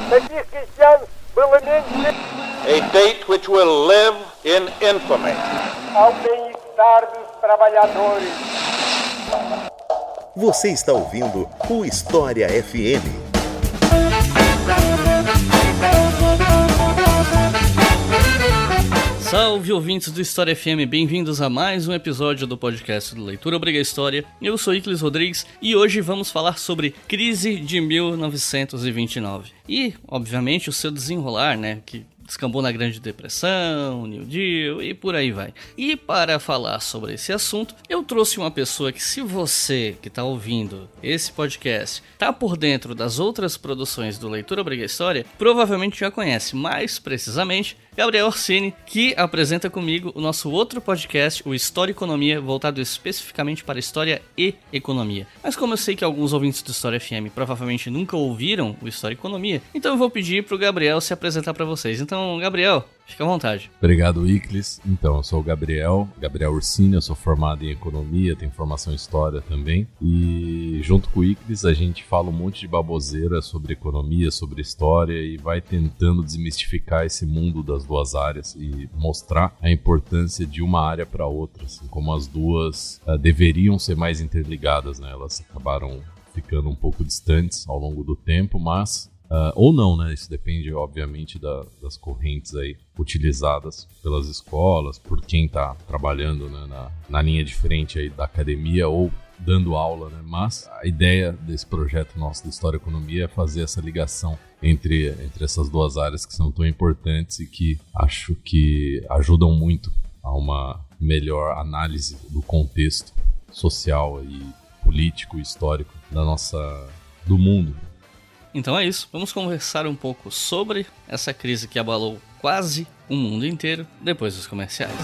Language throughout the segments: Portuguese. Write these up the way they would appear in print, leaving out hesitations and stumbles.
A date which will live in infamy. Ao bem-estar dos trabalhadores. Você está ouvindo o História FM. Salve, ouvintes do História FM, bem-vindos a mais um episódio do podcast do Leitura Obriga História. Eu sou Iclis Rodrigues e hoje vamos falar sobre crise de 1929. E, obviamente, o seu desenrolar, né, que descambou na Grande Depressão, New Deal e por aí vai. E para falar sobre esse assunto, eu trouxe uma pessoa que, se você que está ouvindo esse podcast está por dentro das outras produções do Leitura Obriga História, provavelmente já conhece, mais precisamente, Gabriel Orsini, que apresenta comigo o nosso outro podcast, o História e Economia, voltado especificamente para História e Economia. Mas como eu sei que alguns ouvintes do História FM provavelmente nunca ouviram o História e Economia, então eu vou pedir para o Gabriel se apresentar para vocês. Então, Gabriel, fica à vontade. Obrigado, Iclis. Então, eu sou o Gabriel Orsini, eu sou formado em Economia, tenho formação em História também. E junto com o Iclis a gente fala um monte de baboseira sobre economia, sobre história e vai tentando desmistificar esse mundo das duas áreas e mostrar a importância de uma área para outra, assim, como as duas deveriam ser mais interligadas, né? Elas acabaram ficando um pouco distantes ao longo do tempo, mas ou não, né? Isso depende, obviamente, das correntes aí utilizadas pelas escolas, por quem está trabalhando, né, na linha de frente aí da academia ou dando aula, né? Mas a ideia desse projeto nosso de História e Economia é fazer essa ligação entre essas duas áreas que são tão importantes e que acho que ajudam muito a uma melhor análise do contexto social e político e histórico do mundo. Então é isso, vamos conversar um pouco sobre essa crise que abalou quase o mundo inteiro depois dos comerciais.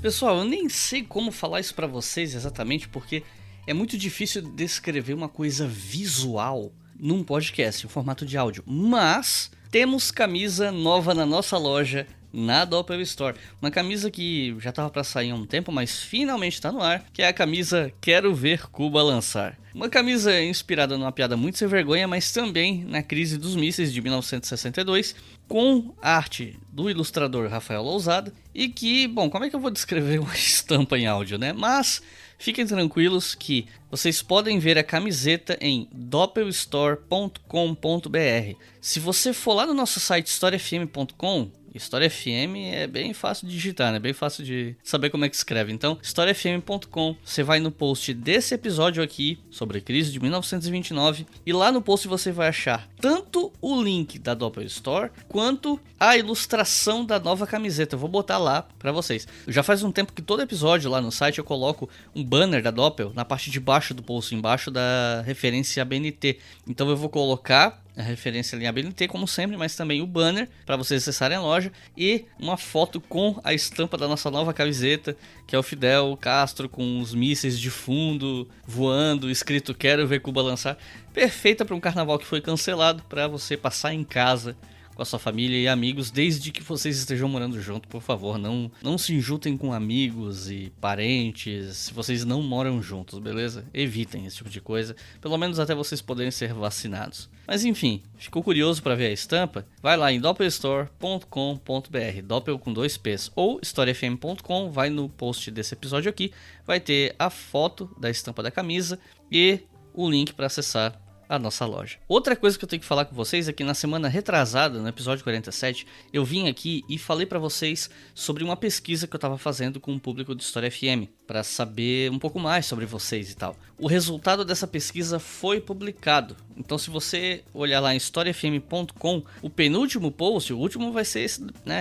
Pessoal, eu nem sei como falar isso pra vocês exatamente, porque é muito difícil descrever uma coisa visual num podcast, em formato de áudio. Mas temos camisa nova na nossa loja, na Doppel Store. Uma camisa que já estava para sair há um tempo, mas finalmente está no ar, que é a camisa Quero Ver Cuba Lançar. Uma camisa inspirada numa piada muito sem vergonha, mas também na crise dos mísseis de 1962, com arte do ilustrador Rafael Lousada, e que, bom, como é que eu vou descrever uma estampa em áudio, né? Mas fiquem tranquilos que vocês podem ver a camiseta em doppelstore.com.br. Se você for lá no nosso site historiafm.com, História FM é bem fácil de digitar, né? Bem fácil de saber como é que escreve. Então, historiafm.com, você vai no post desse episódio aqui, sobre a crise de 1929, e lá no post você vai achar tanto o link da Doppel Store, quanto a ilustração da nova camiseta. Eu vou botar lá pra vocês. Já faz um tempo que todo episódio lá no site eu coloco um banner da Doppel na parte de baixo do post, embaixo da referência ABNT. Então eu vou colocar a referência ali em ABNT, como sempre, mas também o banner para vocês acessarem a loja e uma foto com a estampa da nossa nova camiseta, que é o Fidel Castro com os mísseis de fundo voando, escrito Quero Ver Cuba Lançar. Perfeita para um carnaval que foi cancelado, para você passar em casa com a sua família e amigos, desde que vocês estejam morando junto. Por favor, não se juntem com amigos e parentes se vocês não moram juntos, beleza? Evitem esse tipo de coisa, pelo menos até vocês poderem ser vacinados. Mas enfim, ficou curioso para ver a estampa? Vai lá em doppelstore.com.br, Doppel com 2 P's, ou historiafm.com, vai no post desse episódio aqui, vai ter a foto da estampa da camisa e o link para acessar a nossa loja. Outra coisa que eu tenho que falar com vocês é que na semana retrasada, no episódio 47, eu vim aqui e falei para vocês sobre uma pesquisa que eu estava fazendo com o público do História FM, para saber um pouco mais sobre vocês e tal. O resultado dessa pesquisa foi publicado. Então, se você olhar lá em historiafm.com, o penúltimo post, o último vai ser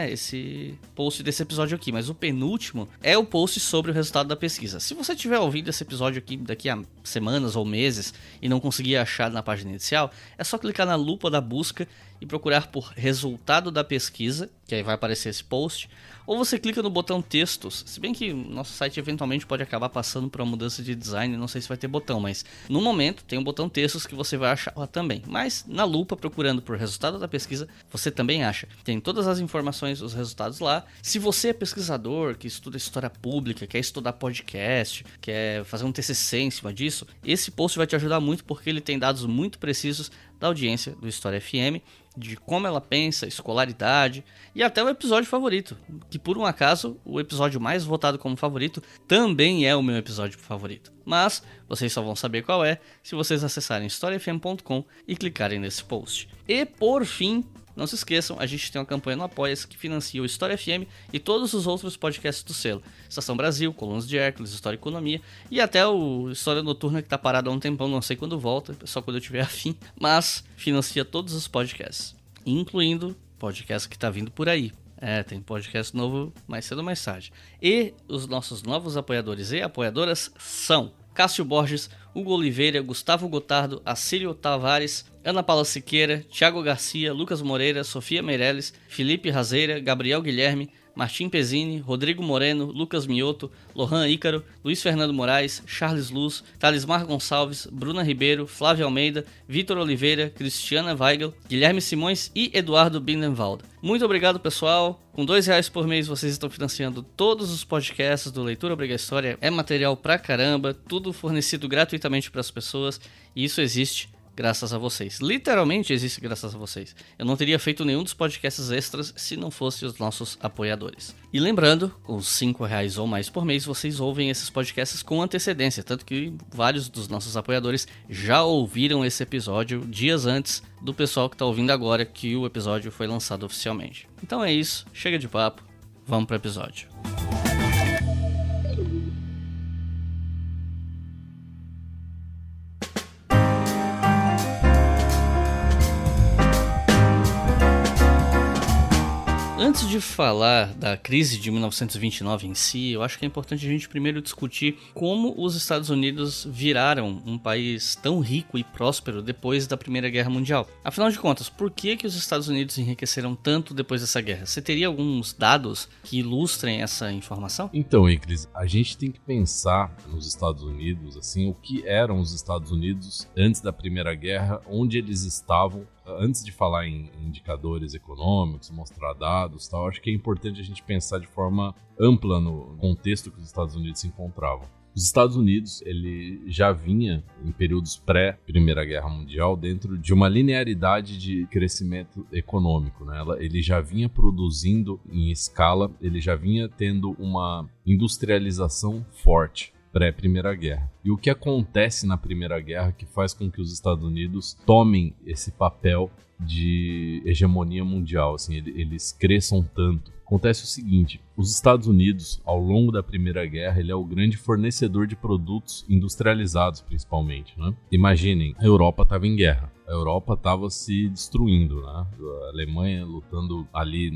esse post desse episódio aqui, mas o penúltimo é o post sobre o resultado da pesquisa. Se você tiver ouvido esse episódio aqui daqui a semanas ou meses e não conseguir achar na página inicial, é só clicar na lupa da busca e procurar por resultado da pesquisa, que aí vai aparecer esse post, ou você clica no botão textos, se bem que nosso site eventualmente pode acabar passando por uma mudança de design, não sei se vai ter botão, mas no momento tem o botão textos que você vai achar lá também. Mas na lupa, procurando por resultado da pesquisa, você também acha. Tem todas as informações, os resultados lá. Se você é pesquisador, que estuda história pública, quer estudar podcast, quer fazer um TCC em cima disso, esse post vai te ajudar muito porque ele tem dados muito precisos da audiência do História FM, de como ela pensa, escolaridade e até o episódio favorito, que por um acaso o episódio mais votado como favorito também é o meu episódio favorito. Mas vocês só vão saber qual é se vocês acessarem historiafm.com e clicarem nesse post. E por fim, não se esqueçam, a gente tem uma campanha no Apoia-se que financia o História FM e todos os outros podcasts do selo. Estação Brasil, Colunas de Hércules, História e Economia e até o História Noturna que tá parado há um tempão, não sei quando volta, só quando eu tiver afim. Mas financia todos os podcasts, incluindo podcast que tá vindo por aí. Tem podcast novo mais cedo ou mais tarde. E os nossos novos apoiadores e apoiadoras são Cássio Borges, Hugo Oliveira, Gustavo Gotardo, Acílio Tavares, Ana Paula Siqueira, Thiago Garcia, Lucas Moreira, Sofia Meirelles, Felipe Razeira, Gabriel Guilherme, Martim Pezzini, Rodrigo Moreno, Lucas Mioto, Lohan Ícaro, Luiz Fernando Moraes, Charles Luz, Talismar Gonçalves, Bruna Ribeiro, Flávio Almeida, Vitor Oliveira, Cristiana Weigel, Guilherme Simões e Eduardo Bindenwald. Muito obrigado, pessoal. Com R$2 por mês vocês estão financiando todos os podcasts do Leitura Obriga História. É material pra caramba, tudo fornecido gratuitamente para as pessoas e isso existe graças a vocês. Literalmente existe graças a vocês. Eu não teria feito nenhum dos podcasts extras se não fossem os nossos apoiadores. E lembrando, com R$5 ou mais por mês, vocês ouvem esses podcasts com antecedência. Tanto que vários dos nossos apoiadores já ouviram esse episódio dias antes do pessoal que está ouvindo agora que o episódio foi lançado oficialmente. Então é isso, chega de papo, vamos para o episódio. Antes de falar da crise de 1929 em si, eu acho que é importante a gente primeiro discutir como os Estados Unidos viraram um país tão rico e próspero depois da Primeira Guerra Mundial. Afinal de contas, por que os Estados Unidos enriqueceram tanto depois dessa guerra? Você teria alguns dados que ilustrem essa informação? Então, Iclis, a gente tem que pensar nos Estados Unidos, assim, o que eram os Estados Unidos antes da Primeira Guerra, onde eles estavam. Antes de falar em indicadores econômicos, mostrar dados, tal, acho que é importante a gente pensar de forma ampla no contexto que os Estados Unidos se encontravam. Os Estados Unidos, ele já vinha em períodos pré-Primeira Guerra Mundial dentro de uma linearidade de crescimento econômico, né? Ele já vinha produzindo em escala, ele já vinha tendo uma industrialização forte pré-Primeira Guerra. E o que acontece na Primeira Guerra que faz com que os Estados Unidos tomem esse papel de hegemonia mundial, assim, eles cresçam tanto? Acontece o seguinte, os Estados Unidos, ao longo da Primeira Guerra, ele é o grande fornecedor de produtos industrializados, principalmente, né? Imaginem, a Europa estava em guerra, a Europa estava se destruindo, né? A Alemanha lutando ali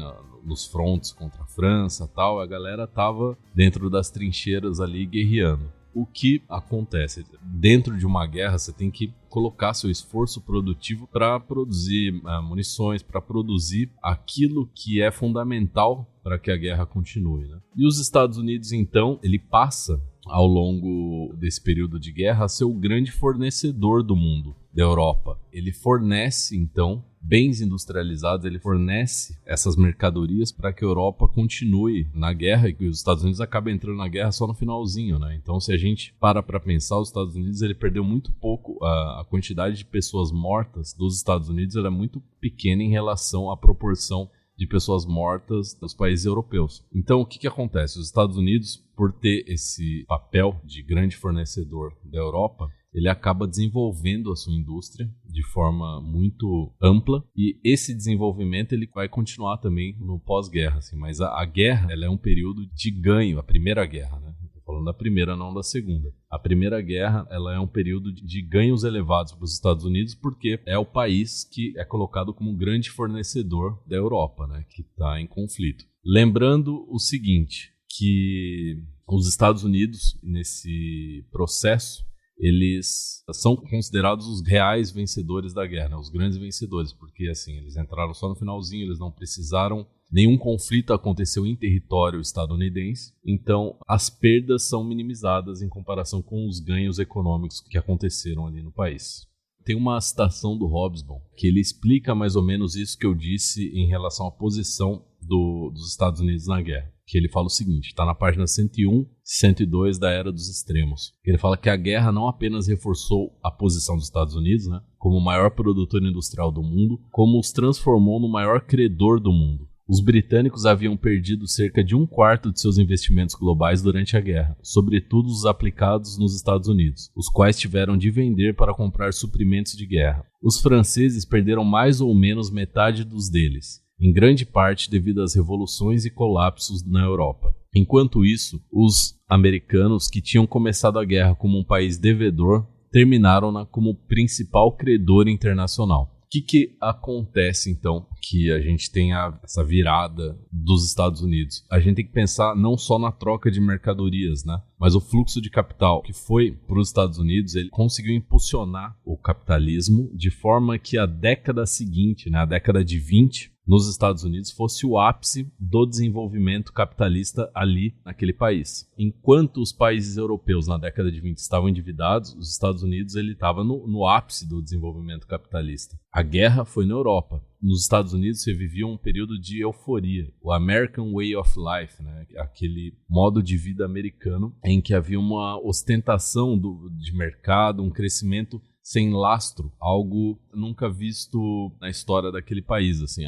nos frontes contra a França, tal, a galera estava dentro das trincheiras ali guerreando. O que acontece? Dentro de uma guerra, você tem que colocar seu esforço produtivo para produzir munições, para produzir aquilo que é fundamental para que a guerra continue, né? E os Estados Unidos, então, ele passa, ao longo desse período de guerra, a ser o grande fornecedor do mundo, da Europa. Ele fornece, então, bens industrializados, ele fornece essas mercadorias para que a Europa continue na guerra e que os Estados Unidos acabem entrando na guerra só no finalzinho, né? Então, se a gente para pensar, os Estados Unidos ele perdeu muito pouco, a quantidade de pessoas mortas dos Estados Unidos era muito pequena em relação à proporção de pessoas mortas dos países europeus. Então, o que acontece? Os Estados Unidos, por ter esse papel de grande fornecedor da Europa, ele acaba desenvolvendo a sua indústria de forma muito ampla e esse desenvolvimento ele vai continuar também no pós-guerra, assim, mas a guerra ela é um período de ganho, a Primeira Guerra, né? Estou falando da primeira, não da segunda. A Primeira Guerra ela é um período de ganhos elevados para os Estados Unidos porque é o país que é colocado como um grande fornecedor da Europa, né? Que está em conflito. Lembrando o seguinte, que os Estados Unidos, nesse processo, eles são considerados os reais vencedores da guerra, né? Os grandes vencedores, porque assim, eles entraram só no finalzinho, eles não precisaram, nenhum conflito aconteceu em território estadunidense, então as perdas são minimizadas em comparação com os ganhos econômicos que aconteceram ali no país. Tem uma citação do Hobsbawm que ele explica mais ou menos isso que eu disse em relação à posição dos Estados Unidos na guerra. Que ele fala o seguinte, está na página 101, 102 da Era dos Extremos. Ele fala que a guerra não apenas reforçou a posição dos Estados Unidos, né, como o maior produtor industrial do mundo, como os transformou no maior credor do mundo. Os britânicos haviam perdido cerca de 1/4 de seus investimentos globais durante a guerra, sobretudo os aplicados nos Estados Unidos, os quais tiveram de vender para comprar suprimentos de guerra. Os franceses perderam mais ou menos metade dos deles, em grande parte devido às revoluções e colapsos na Europa. Enquanto isso, os americanos, que tinham começado a guerra como um país devedor, terminaram-na como principal credor internacional. O que acontece, então, que a gente tem essa virada dos Estados Unidos? A gente tem que pensar não só na troca de mercadorias, né? Mas o fluxo de capital que foi para os Estados Unidos, ele conseguiu impulsionar o capitalismo de forma que a década seguinte, né, a década de 20, nos Estados Unidos, fosse o ápice do desenvolvimento capitalista ali naquele país. Enquanto os países europeus na década de 20 estavam endividados, os Estados Unidos ele estava no ápice do desenvolvimento capitalista. A guerra foi na Europa. Nos Estados Unidos se vivia um período de euforia, o American Way of Life, né? Aquele modo de vida americano em que havia uma ostentação de mercado, um crescimento sem lastro, algo nunca visto na história daquele país. Assim,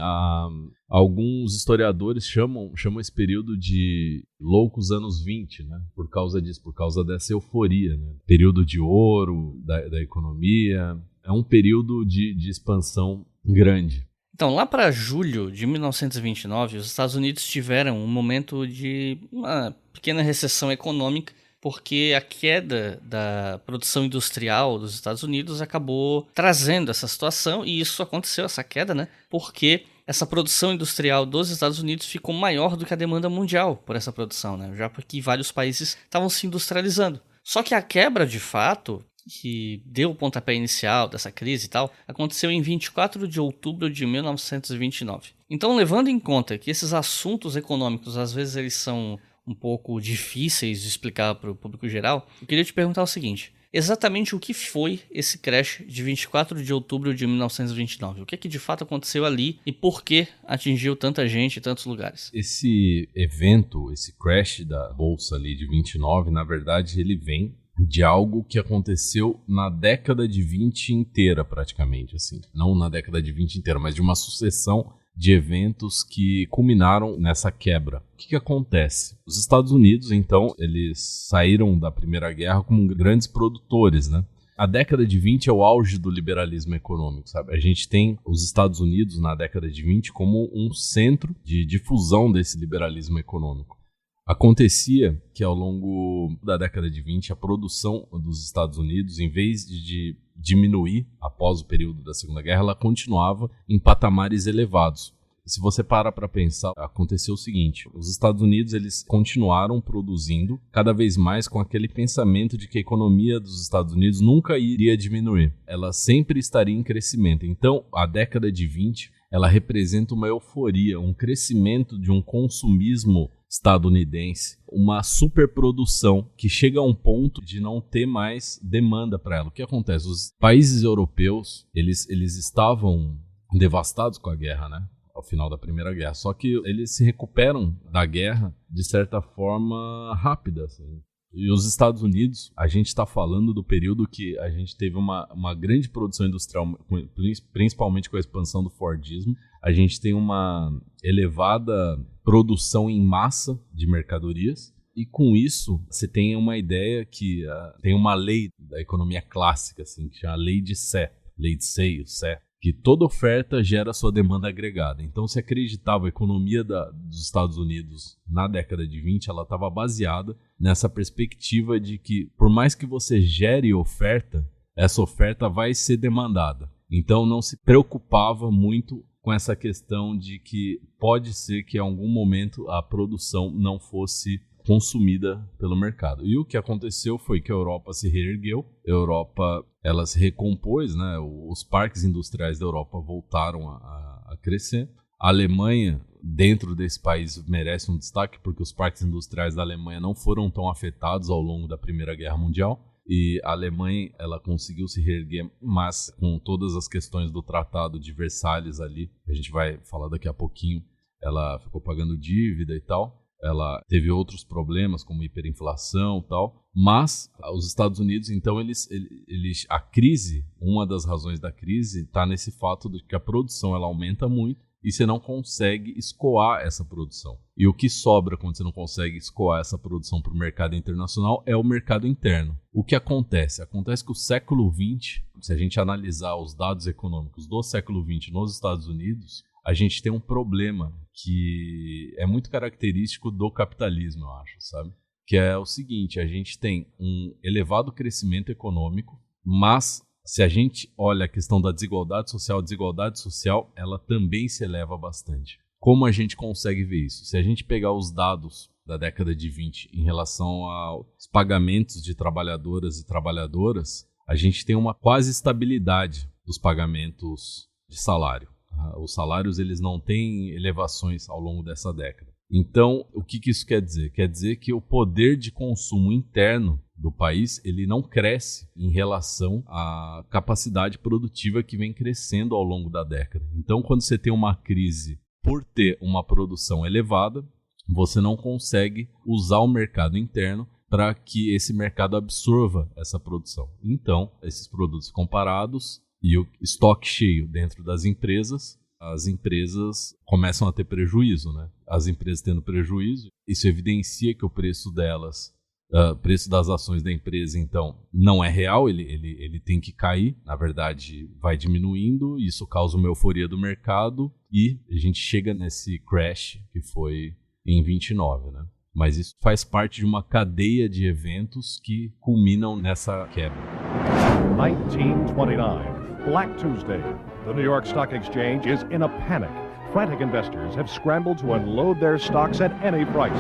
alguns historiadores chamam esse período de loucos anos 20, né? Por causa disso, por causa dessa euforia, né? Período de ouro da economia, é um período de expansão grande. Então, lá para julho de 1929, os Estados Unidos tiveram um momento de uma pequena recessão econômica, porque a queda da produção industrial dos Estados Unidos acabou trazendo essa situação, e isso aconteceu, essa queda, né? Porque essa produção industrial dos Estados Unidos ficou maior do que a demanda mundial por essa produção, né? Já porque vários países estavam se industrializando. Só que a quebra, de fato, que deu o pontapé inicial dessa crise e tal, aconteceu em 24 de outubro de 1929. Então, levando em conta que esses assuntos econômicos, às vezes, eles são um pouco difíceis de explicar para o público geral, eu queria te perguntar o seguinte: exatamente o que foi esse crash de 24 de outubro de 1929? O que de fato aconteceu ali e por que atingiu tanta gente em tantos lugares? Esse evento, esse crash da bolsa ali de 29, na verdade, ele vem de algo que aconteceu na década de 20 inteira, praticamente, assim. Não na década de 20 inteira, mas de uma sucessão de eventos que culminaram nessa quebra. O que acontece? Os Estados Unidos, então, eles saíram da Primeira Guerra como grandes produtores, né? A década de 20 é o auge do liberalismo econômico, sabe? A gente tem os Estados Unidos na década de 20 como um centro de difusão desse liberalismo econômico. Acontecia que ao longo da década de 20 a produção dos Estados Unidos, em vez de diminuir após o período da Segunda Guerra, ela continuava em patamares elevados. Se você para pensar, aconteceu o seguinte: os Estados Unidos eles continuaram produzindo cada vez mais com aquele pensamento de que a economia dos Estados Unidos nunca iria diminuir, ela sempre estaria em crescimento. Então, a década de 20 ela representa uma euforia, um crescimento de um consumismo estadunidense, uma superprodução que chega a um ponto de não ter mais demanda para ela. O que acontece? Os países europeus, eles estavam devastados com a guerra, né? Ao final da Primeira Guerra. Só que eles se recuperam da guerra de certa forma rápida, assim. E os Estados Unidos, a gente está falando do período que a gente teve uma grande produção industrial, principalmente com a expansão do Fordismo. A gente tem uma elevada produção em massa de mercadorias. E com isso, você tem uma ideia que tem uma lei da economia clássica, assim, que chama a lei de Sé, que toda oferta gera sua demanda agregada. Então, se acreditava a economia dos Estados Unidos na década de 20, ela estava baseada nessa perspectiva de que, por mais que você gere oferta, essa oferta vai ser demandada. Então, não se preocupava muito com essa questão de que pode ser que em algum momento a produção não fosse consumida pelo mercado. E o que aconteceu foi que a Europa se reergueu, ela se recompôs, né? Os parques industriais da Europa voltaram a crescer. A Alemanha, dentro desse país, merece um destaque porque os parques industriais da Alemanha não foram tão afetados ao longo da Primeira Guerra Mundial. E a Alemanha, ela conseguiu se reerguer, mas com todas as questões do Tratado de Versalhes ali, a gente vai falar daqui a pouquinho, ela ficou pagando dívida e tal, ela teve outros problemas como hiperinflação e tal, mas os Estados Unidos, então, a crise, uma das razões da crise está nesse fato de que a produção ela aumenta muito, e você não consegue escoar essa produção. E o que sobra quando você não consegue escoar essa produção para o mercado internacional é o mercado interno. O que acontece? Acontece que o século XX, se a gente analisar os dados econômicos do século XX nos Estados Unidos, a gente tem um problema que é muito característico do capitalismo, eu acho, sabe? Que é o seguinte, a gente tem um elevado crescimento econômico, mas se a gente olha a questão da desigualdade social, ela também se eleva bastante. Como a gente consegue ver isso? Se a gente pegar os dados da década de 20 em relação aos pagamentos de trabalhadoras e trabalhadoras, a gente tem uma quase estabilidade dos pagamentos de salário. Os salários eles não têm elevações ao longo dessa década. Então, o que isso quer dizer? Quer dizer que o poder de consumo interno do país, ele não cresce em relação à capacidade produtiva que vem crescendo ao longo da década. Então, quando você tem uma crise por ter uma produção elevada, você não consegue usar o mercado interno para que esse mercado absorva essa produção. Então, esses produtos ficam parados e o estoque cheio dentro das empresas, as empresas começam a ter prejuízo, né? As empresas tendo prejuízo, isso evidencia que o preço delas, preço das ações da empresa, então, não é real, ele tem que cair, na verdade vai diminuindo, isso causa uma euforia do mercado e a gente chega nesse crash que foi em 29, né? Mas isso faz parte de uma cadeia de eventos que culminam nessa quebra. 1929, Black Tuesday. The New York Stock Exchange is in a panic. Frantic investors have scrambled to unload their stocks at any price.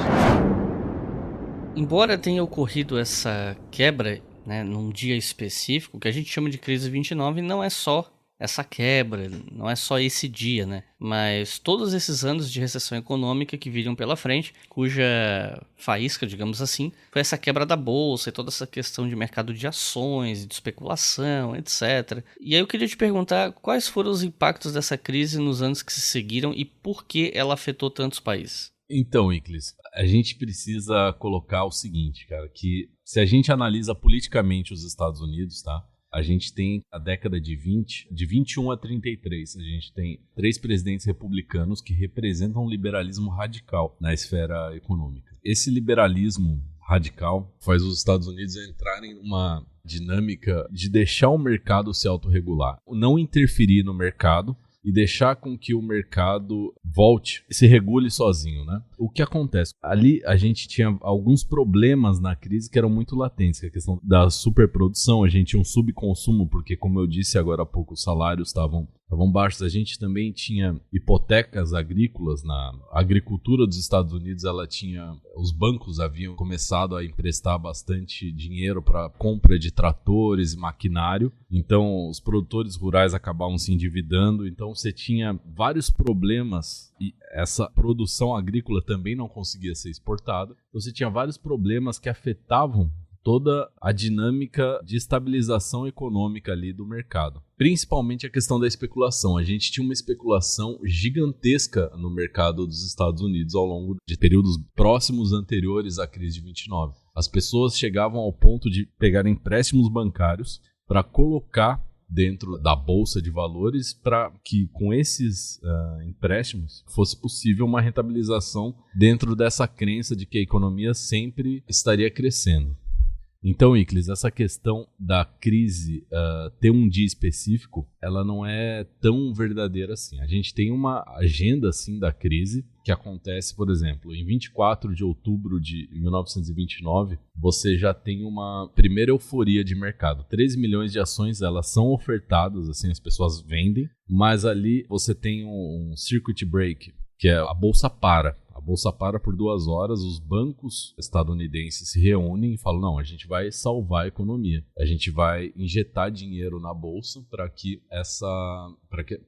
Embora tenha ocorrido essa quebra, né, num dia específico, o que a gente chama de crise 29 não é só essa quebra, não é só esse dia, né? Mas todos esses anos de recessão econômica que viriam pela frente, cuja faísca, digamos assim, foi essa quebra da bolsa e toda essa questão de mercado de ações, de especulação, etc. E aí eu queria te perguntar quais foram os impactos dessa crise nos anos que se seguiram e por que ela afetou tantos países? Então, Iclis, a gente precisa colocar o seguinte, cara, que se a gente analisa politicamente os Estados Unidos, tá? A gente tem a década de 20, de 21 a 33, a gente tem 3 presidentes republicanos que representam um liberalismo radical na esfera econômica. Esse liberalismo radical faz os Estados Unidos entrarem numa dinâmica de deixar o mercado se autorregular, não interferir no mercado e deixar com que o mercado volte e se regule sozinho, né? O que acontece? Ali a gente tinha alguns problemas na crise que eram muito latentes, que é a questão da superprodução, a gente tinha um subconsumo, porque como eu disse agora há pouco, os salários estavam baixos, a gente também tinha hipotecas agrícolas, na agricultura dos Estados Unidos, os bancos haviam começado a emprestar bastante dinheiro para compra de tratores e maquinário, então os produtores rurais acabavam se endividando, então você tinha vários problemas e essa produção agrícola também não conseguia ser exportada, então você tinha vários problemas que afetavam toda a dinâmica de estabilização econômica ali do mercado. Principalmente a questão da especulação. A gente tinha uma especulação gigantesca no mercado dos Estados Unidos ao longo de períodos próximos anteriores à crise de 29. As pessoas chegavam ao ponto de pegar empréstimos bancários para colocar dentro da bolsa de valores para que com esses empréstimos fosse possível uma rentabilização dentro dessa crença de que a economia sempre estaria crescendo. Então, Iclis, essa questão da crise ter um dia específico, ela não é tão verdadeira assim. A gente tem uma agenda assim da crise que acontece, por exemplo, em 24 de outubro de 1929, você já tem uma primeira euforia de mercado. 13 milhões de ações, elas são ofertadas, assim, as pessoas vendem, mas ali você tem um circuit break, que é a bolsa para. A bolsa para por 2 horas, os bancos estadunidenses se reúnem e falam, não, a gente vai salvar a economia, a gente vai injetar dinheiro na bolsa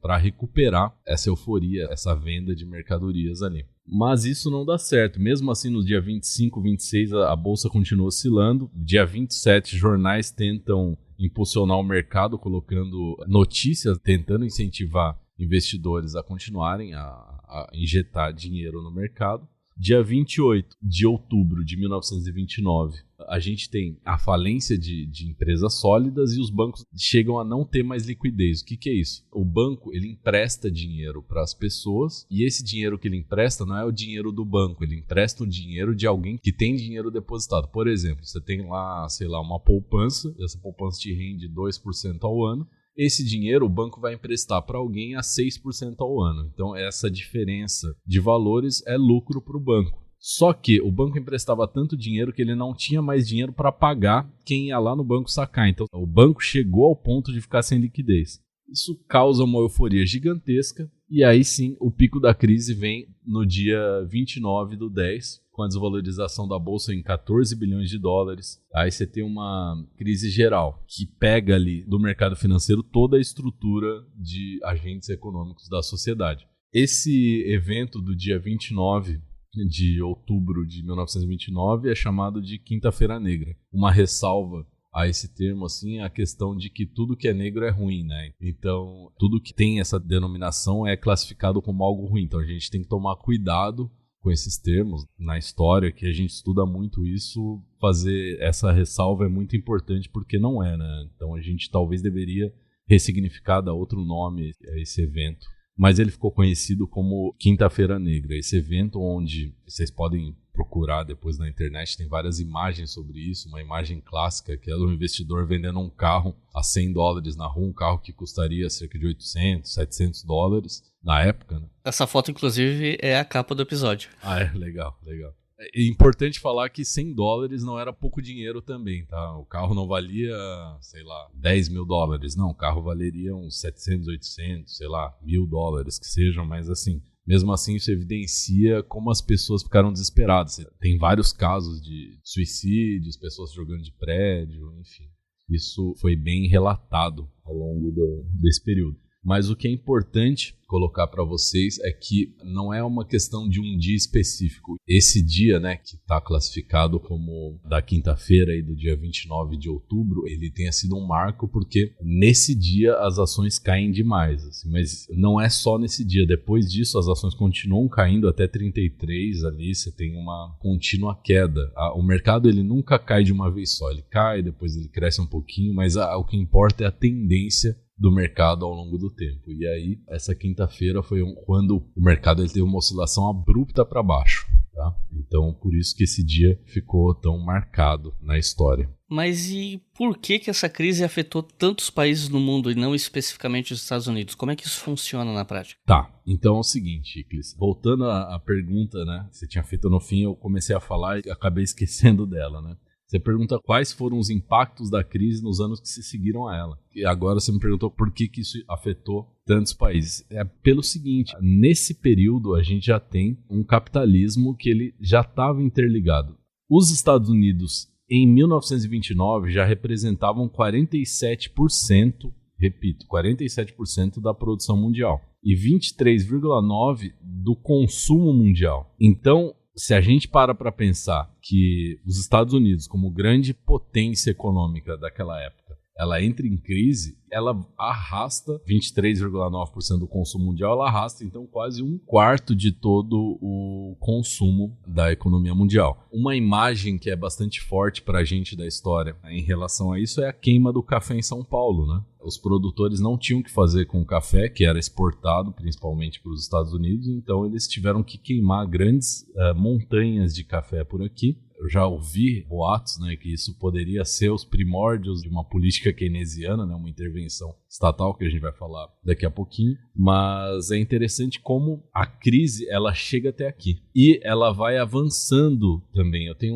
para recuperar essa euforia, essa venda de mercadorias ali. Mas isso não dá certo. Mesmo assim, no dia 25, 26, a bolsa continua oscilando. Dia 27, jornais tentam impulsionar o mercado, colocando notícias, tentando incentivar investidores a continuarem a injetar dinheiro no mercado. Dia 28 de outubro de 1929, a gente tem a falência de empresas sólidas e os bancos chegam a não ter mais liquidez. O que é isso? O banco ele empresta dinheiro para as pessoas e esse dinheiro que ele empresta não é o dinheiro do banco, ele empresta o dinheiro de alguém que tem dinheiro depositado. Por exemplo, você tem lá, sei lá, uma poupança, essa poupança te rende 2% ao ano. Esse dinheiro o banco vai emprestar para alguém a 6% ao ano. Então essa diferença de valores é lucro para o banco. Só que o banco emprestava tanto dinheiro que ele não tinha mais dinheiro para pagar quem ia lá no banco sacar. Então o banco chegou ao ponto de ficar sem liquidez. Isso causa uma euforia gigantesca e aí sim o pico da crise vem no dia 29/10, com a desvalorização da bolsa em 14 bilhões de dólares. Aí você tem uma crise geral que pega ali do mercado financeiro toda a estrutura de agentes econômicos da sociedade. Esse evento do dia 29 de outubro de 1929 é chamado de Quinta-feira Negra. Uma ressalva a esse termo, assim, a questão de que tudo que é negro é ruim, né? Então, tudo que tem essa denominação é classificado como algo ruim. Então, a gente tem que tomar cuidado com esses termos. Na história, que a gente estuda muito isso, fazer essa ressalva é muito importante porque não é, né? Então, a gente talvez deveria ressignificar, dar outro nome a esse evento. Mas ele ficou conhecido como Quinta-feira Negra. Esse evento onde vocês podem procurar depois na internet, tem várias imagens sobre isso. Uma imagem clássica que é do investidor vendendo um carro a $100 na rua, um carro que custaria cerca de 800, 700 dólares na época, né? Essa foto, inclusive, é a capa do episódio. Ah, é? Legal, legal. É importante falar que $100 não era pouco dinheiro também, tá? O carro não valia, sei lá, 10 mil dólares. Não, o carro valeria uns 700, 800, sei lá, $1.000 que sejam, mas assim, mesmo assim isso evidencia como as pessoas ficaram desesperadas. Tem vários casos de suicídios, pessoas jogando de prédio, enfim. Isso foi bem relatado ao longo desse período. Mas o que é importante colocar para vocês é que não é uma questão de um dia específico. Esse dia, né, que está classificado como da quinta-feira e do dia 29 de outubro, ele tenha sido um marco porque nesse dia as ações caem demais. Assim, mas não é só nesse dia. Depois disso as ações continuam caindo até 33, ali você tem uma contínua queda. O mercado ele nunca cai de uma vez só. Ele cai, depois ele cresce um pouquinho, mas o que importa é a tendência do mercado ao longo do tempo. E aí, essa quinta-feira foi quando o mercado ele teve uma oscilação abrupta para baixo. Tá? Então, por isso que esse dia ficou tão marcado na história. Mas e por que essa crise afetou tantos países no mundo e não especificamente os Estados Unidos? Como é que isso funciona na prática? Tá, então é o seguinte, Iclis. Voltando à pergunta, né, que você tinha feito no fim, eu comecei a falar e acabei esquecendo dela, né? Você pergunta quais foram os impactos da crise nos anos que se seguiram a ela. E agora você me perguntou por que isso afetou tantos países. É pelo seguinte, nesse período a gente já tem um capitalismo que ele já estava interligado. Os Estados Unidos, em 1929, já representavam 47%, repito, 47% da produção mundial. E 23,9% do consumo mundial. Então, se a gente para pensar que os Estados Unidos, como grande potência econômica daquela época, ela entra em crise, ela arrasta 23,9% do consumo mundial, ela arrasta então quase 1/4 de todo o consumo da economia mundial. Uma imagem que é bastante forte para a gente da história em relação a isso é a queima do café em São Paulo, né? Os produtores não tinham o que fazer com o café, que era exportado principalmente para os Estados Unidos, então eles tiveram que queimar grandes montanhas de café por aqui. Eu já ouvi boatos, né, que isso poderia ser os primórdios de uma política keynesiana, né, uma intervenção estatal, que a gente vai falar daqui a pouquinho. Mas é interessante como a crise ela chega até aqui. E ela vai avançando também. Eu tenho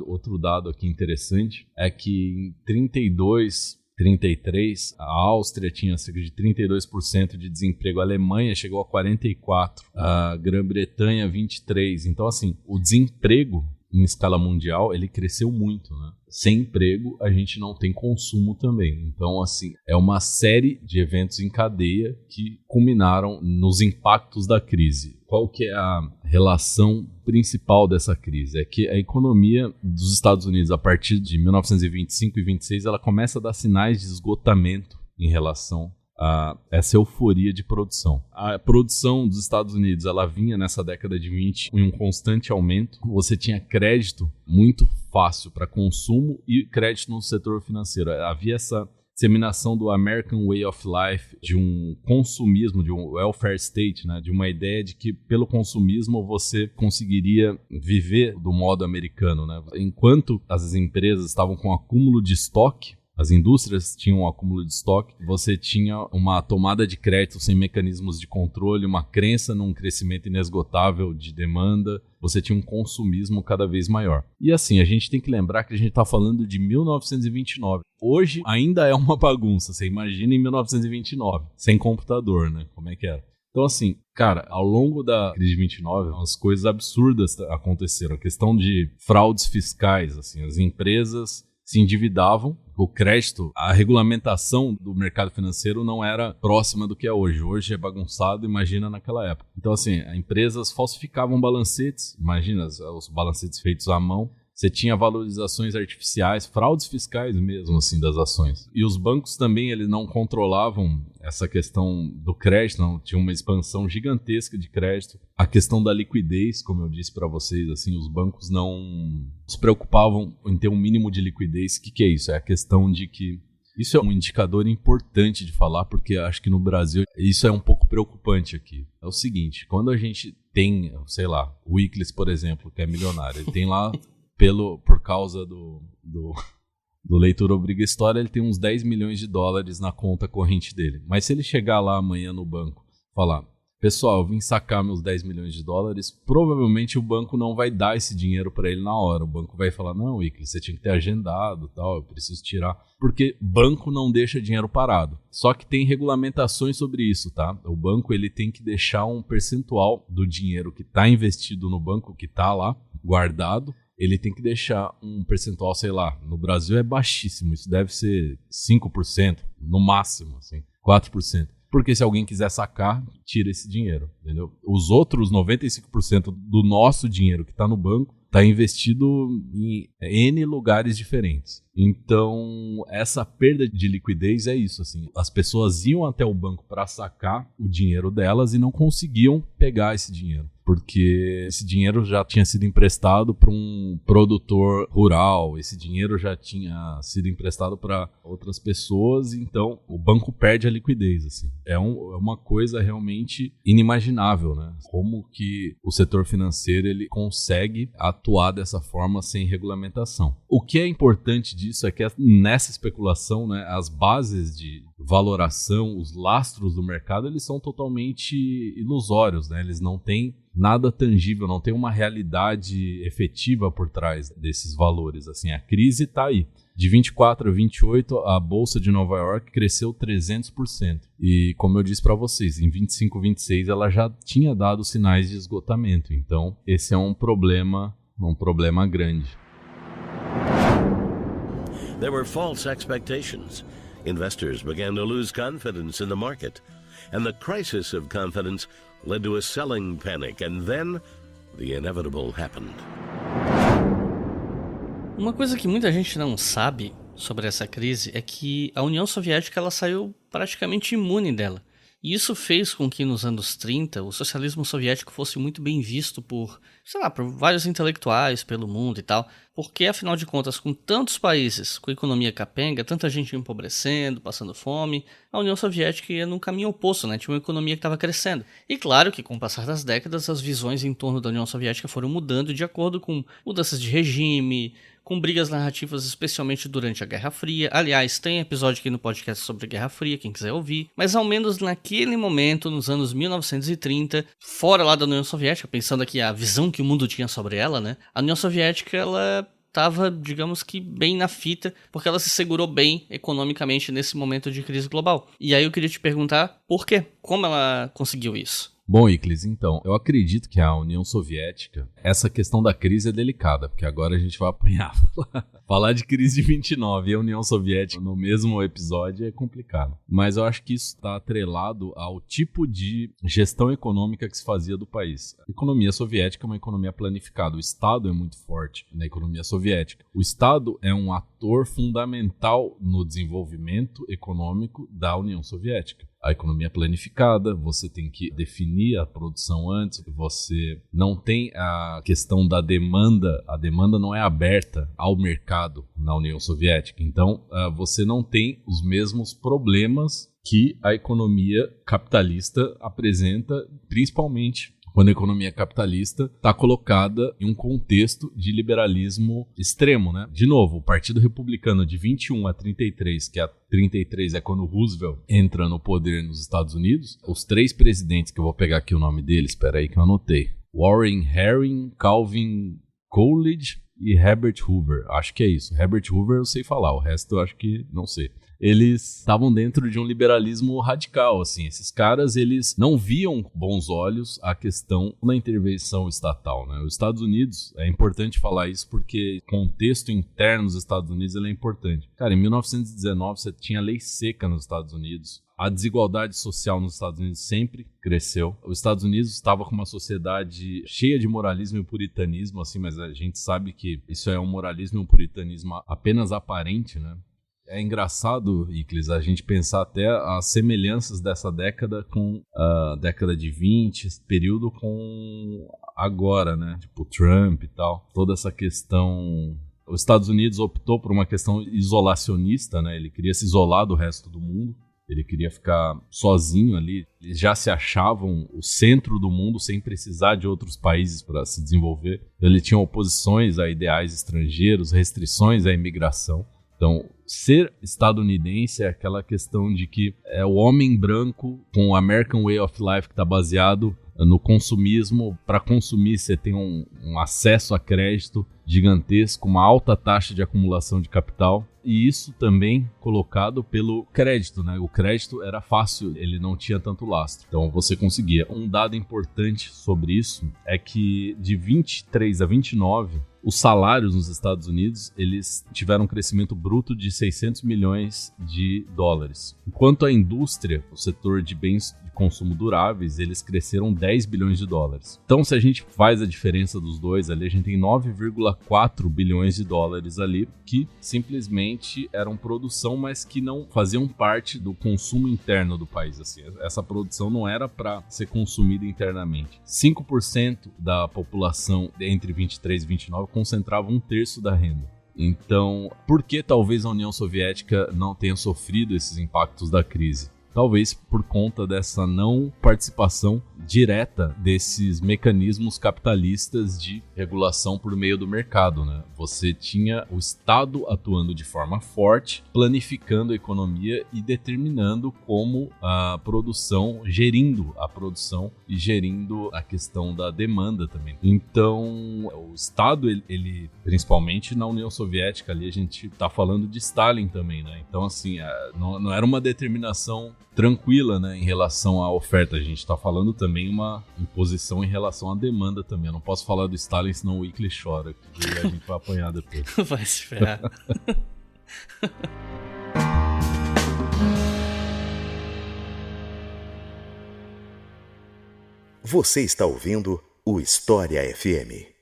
outro dado aqui interessante, é que em 32... 33%, a Áustria tinha cerca de 32% de desemprego, a Alemanha chegou a 44%, a Grã-Bretanha 23%. Então, assim, o desemprego em escala mundial, ele cresceu muito, né? Sem emprego, a gente não tem consumo também. Então, assim, é uma série de eventos em cadeia que culminaram nos impactos da crise. Qual que é a relação principal dessa crise? É que a economia dos Estados Unidos, a partir de 1925 e 26, ela começa a dar sinais de esgotamento em relação a essa euforia de produção. A produção dos Estados Unidos, ela vinha nessa década de 20 em um constante aumento. Você tinha crédito muito fácil para consumo e crédito no setor financeiro. Havia essa disseminação do American Way of Life, de um consumismo, de um welfare state, né? De uma ideia de que pelo consumismo você conseguiria viver do modo americano, né? Enquanto as empresas estavam com acúmulo de estoque, as indústrias tinham um acúmulo de estoque, você tinha uma tomada de crédito sem mecanismos de controle, uma crença num crescimento inesgotável de demanda, você tinha um consumismo cada vez maior. E assim, a gente tem que lembrar que a gente está falando de 1929. Hoje ainda é uma bagunça, você imagina em 1929, sem computador, né? Como é que era? Então assim, cara, ao longo da crise de 29, umas coisas absurdas aconteceram. A questão de fraudes fiscais, assim, as empresas se endividavam, o crédito, a regulamentação do mercado financeiro não era próxima do que é hoje. Hoje é bagunçado, imagina naquela época. Então, assim, as empresas falsificavam balancetes, imagina os balancetes feitos à mão. Você tinha valorizações artificiais, fraudes fiscais mesmo, assim, das ações. E os bancos também, eles não controlavam essa questão do crédito, não. Tinha uma expansão gigantesca de crédito. A questão da liquidez, como eu disse para vocês, assim, os bancos não se preocupavam em ter um mínimo de liquidez. O que é isso? É a questão de que isso é um indicador importante de falar, porque acho que no Brasil isso é um pouco preocupante aqui. É o seguinte, quando a gente tem, sei lá, o Wikileaks, por exemplo, que é milionário, ele tem lá... Por causa do Leitura Obriga História, ele tem uns 10 milhões de dólares na conta corrente dele. Mas se ele chegar lá amanhã no banco e falar, pessoal, eu vim sacar meus 10 milhões de dólares, provavelmente o banco não vai dar esse dinheiro para ele na hora. O banco vai falar, não, Wikileaks, você tinha que ter agendado, tal, eu preciso tirar. Porque banco não deixa dinheiro parado. Só que tem regulamentações sobre isso, tá? O banco ele tem que deixar um percentual do dinheiro que está investido no banco, que está lá, guardado, ele tem que deixar um percentual, sei lá, no Brasil é baixíssimo, isso deve ser 5%, no máximo, assim, 4%. Porque se alguém quiser sacar, tira esse dinheiro, entendeu? Os outros 95% do nosso dinheiro que está no banco está investido em N lugares diferentes. Então, essa perda de liquidez é isso, assim. As pessoas iam até o banco para sacar o dinheiro delas e não conseguiam pegar esse dinheiro, porque esse dinheiro já tinha sido emprestado para um produtor rural, esse dinheiro já tinha sido emprestado para outras pessoas, então o banco perde a liquidez, assim. É uma coisa realmente inimaginável, né? Como que o setor financeiro ele consegue atuar dessa forma sem regulamentação. O que é importante disso é que nessa especulação, né, as bases de valoração, os lastros do mercado, eles são totalmente ilusórios, né? Eles não têm nada tangível, não tem uma realidade efetiva por trás desses valores. Assim, a crise está aí. De 24 a 28, a Bolsa de Nova York cresceu 300%. E, como eu disse para vocês, em 25, 26, ela já tinha dado sinais de esgotamento. Então, esse é um problema grande. There were false expectations. Investors began to lose confidence in the market. And the crisis of confidence led to a selling panic, and then the inevitable happened. Uma coisa que muita gente não sabe sobre essa crise é que a União Soviética ela saiu praticamente imune dela. E isso fez com que nos anos 30 o socialismo soviético fosse muito bem visto por vários intelectuais pelo mundo e tal, porque afinal de contas, com tantos países com economia capenga, tanta gente empobrecendo, passando fome, a União Soviética ia num caminho oposto, né? Tinha uma economia que estava crescendo. E claro que com o passar das décadas, as visões em torno da União Soviética foram mudando de acordo com mudanças de regime, com brigas narrativas, especialmente durante a Guerra Fria. Aliás, tem episódio aqui no podcast sobre a Guerra Fria, quem quiser ouvir. Mas ao menos naquele momento, nos anos 1930, fora lá da União Soviética, pensando aqui a visão que o mundo tinha sobre ela, né? A União Soviética, ela estava, digamos que, bem na fita, porque ela se segurou bem economicamente nesse momento de crise global. E aí eu queria te perguntar por quê? Como ela conseguiu isso? Bom, Iclis, então, eu acredito que a União Soviética, essa questão da crise é delicada, porque agora a gente vai apanhar. Falar de crise de 29 e a União Soviética no mesmo episódio é complicado. Mas eu acho que isso está atrelado ao tipo de gestão econômica que se fazia do país. A economia soviética é uma economia planificada. O Estado é muito forte na economia soviética. O Estado é um ator fundamental no desenvolvimento econômico da União Soviética. A economia planificada, você tem que definir a produção antes, você não tem a questão da demanda, a demanda não é aberta ao mercado na União Soviética, então você não tem os mesmos problemas que a economia capitalista apresenta, principalmente quando a economia capitalista está colocada em um contexto de liberalismo extremo, né? De novo, o Partido Republicano de 21 a 33, que a 33 é quando Roosevelt entra no poder nos Estados Unidos, os 3 presidentes, que eu vou pegar aqui o nome deles, espera aí que eu anotei, Warren Harding, Calvin Coolidge e Herbert Hoover. Acho que é isso. Herbert Hoover eu sei falar, o resto eu acho que não sei. Eles estavam dentro de um liberalismo radical, assim. Esses caras, eles não viam com bons olhos a questão da intervenção estatal, né? Os Estados Unidos, é importante falar isso porque o contexto interno dos Estados Unidos ele é importante. Cara, em 1919 você tinha lei seca nos Estados Unidos. A desigualdade social nos Estados Unidos sempre cresceu. Os Estados Unidos estava com uma sociedade cheia de moralismo e puritanismo, assim, mas a gente sabe que isso é um moralismo e um puritanismo apenas aparente, né? É engraçado, Iclis, a gente pensar até as semelhanças dessa década com a década de 20, esse período com agora, né? Tipo Trump e tal. Toda essa questão... Os Estados Unidos optou por uma questão isolacionista, né? Ele queria se isolar do resto do mundo. Ele queria ficar sozinho ali. Eles já se achavam o centro do mundo sem precisar de outros países para se desenvolver. Ele tinha oposições a ideais estrangeiros, restrições à imigração. Então, ser estadunidense é aquela questão de que é o homem branco com o American Way of Life que está baseado no consumismo. Para consumir, você tem um acesso a crédito gigantesco, uma alta taxa de acumulação de capital. E isso também colocado pelo crédito, né? O crédito era fácil, ele não tinha tanto lastro. Então você conseguia. Um dado importante sobre isso é que de 23 a 29, os salários nos Estados Unidos, eles tiveram um crescimento bruto de 600 milhões de dólares. Enquanto a indústria, o setor de bens de consumo duráveis, eles cresceram 10 bilhões de dólares. Então, se a gente faz a diferença dos dois ali, a gente tem 9,4 bilhões de dólares ali, que simplesmente eram produção, mas que não faziam parte do consumo interno do país. Assim. Essa produção não era para ser consumida internamente. 5% da população entre 23 e 29 concentrava 1/3 da renda. Então, por que talvez a União Soviética não tenha sofrido esses impactos da crise? Talvez por conta dessa não participação direta desses mecanismos capitalistas de regulação por meio do mercado, né? Você tinha o Estado atuando de forma forte, planificando a economia e determinando como a produção, gerindo a produção e gerindo a questão da demanda também. Então, o Estado, ele principalmente na União Soviética, ali a gente está falando de Stalin também, né? Então, assim, não era uma determinação tranquila, né, em relação à oferta. A gente está falando também uma imposição em relação à demanda também. Eu não posso falar do Stalin, senão o Iclis chora, que a gente vai apanhar depois. Vai se ferrar. Você está ouvindo o História FM.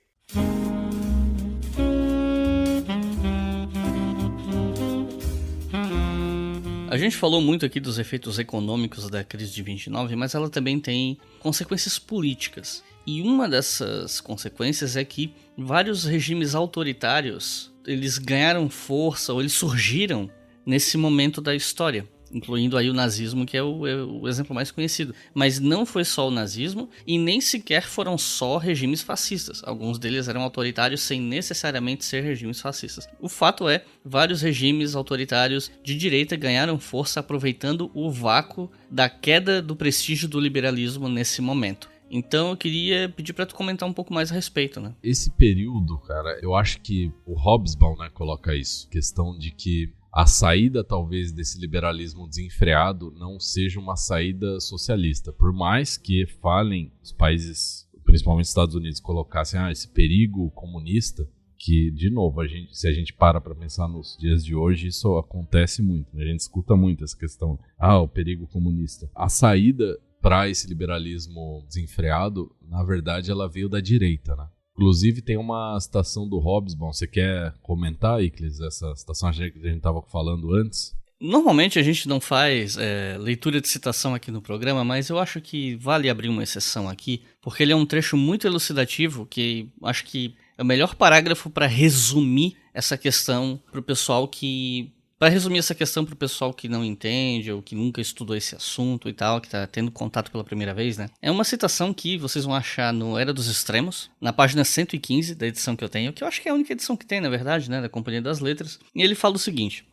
A gente falou muito aqui dos efeitos econômicos da crise de 29, mas ela também tem consequências políticas. E uma dessas consequências é que vários regimes autoritários, eles ganharam força ou eles surgiram nesse momento da história, incluindo aí o nazismo, que é o exemplo mais conhecido. Mas não foi só o nazismo e nem sequer foram só regimes fascistas. Alguns deles eram autoritários sem necessariamente ser regimes fascistas. O fato é, vários regimes autoritários de direita ganharam força aproveitando o vácuo da queda do prestígio do liberalismo nesse momento. Então eu queria pedir para tu comentar um pouco mais a respeito, né? Esse período, cara, eu acho que o Hobsbawm, né, coloca isso. Questão de que a saída, talvez, desse liberalismo desenfreado não seja uma saída socialista. Por mais que falem os países, principalmente os Estados Unidos, colocassem esse perigo comunista, que, de novo, se a gente para pensar nos dias de hoje, isso acontece muito, né? A gente escuta muito essa questão, o perigo comunista. A saída para esse liberalismo desenfreado, na verdade, ela veio da direita, né? Inclusive, tem uma citação do Hobsbawm. Você quer comentar, Iclis, essa citação que a gente estava falando antes? Normalmente a gente não faz leitura de citação aqui no programa, mas eu acho que vale abrir uma exceção aqui, porque ele é um trecho muito elucidativo, que acho que é o melhor parágrafo para resumir essa questão para o pessoal que... Para resumir essa questão para o pessoal que não entende ou que nunca estudou esse assunto e tal, que está tendo contato pela primeira vez, né? É uma citação que vocês vão achar no Era dos Extremos, na página 115 da edição que eu tenho, que eu acho que é a única edição que tem, na verdade, né? Da Companhia das Letras. E ele fala o seguinte: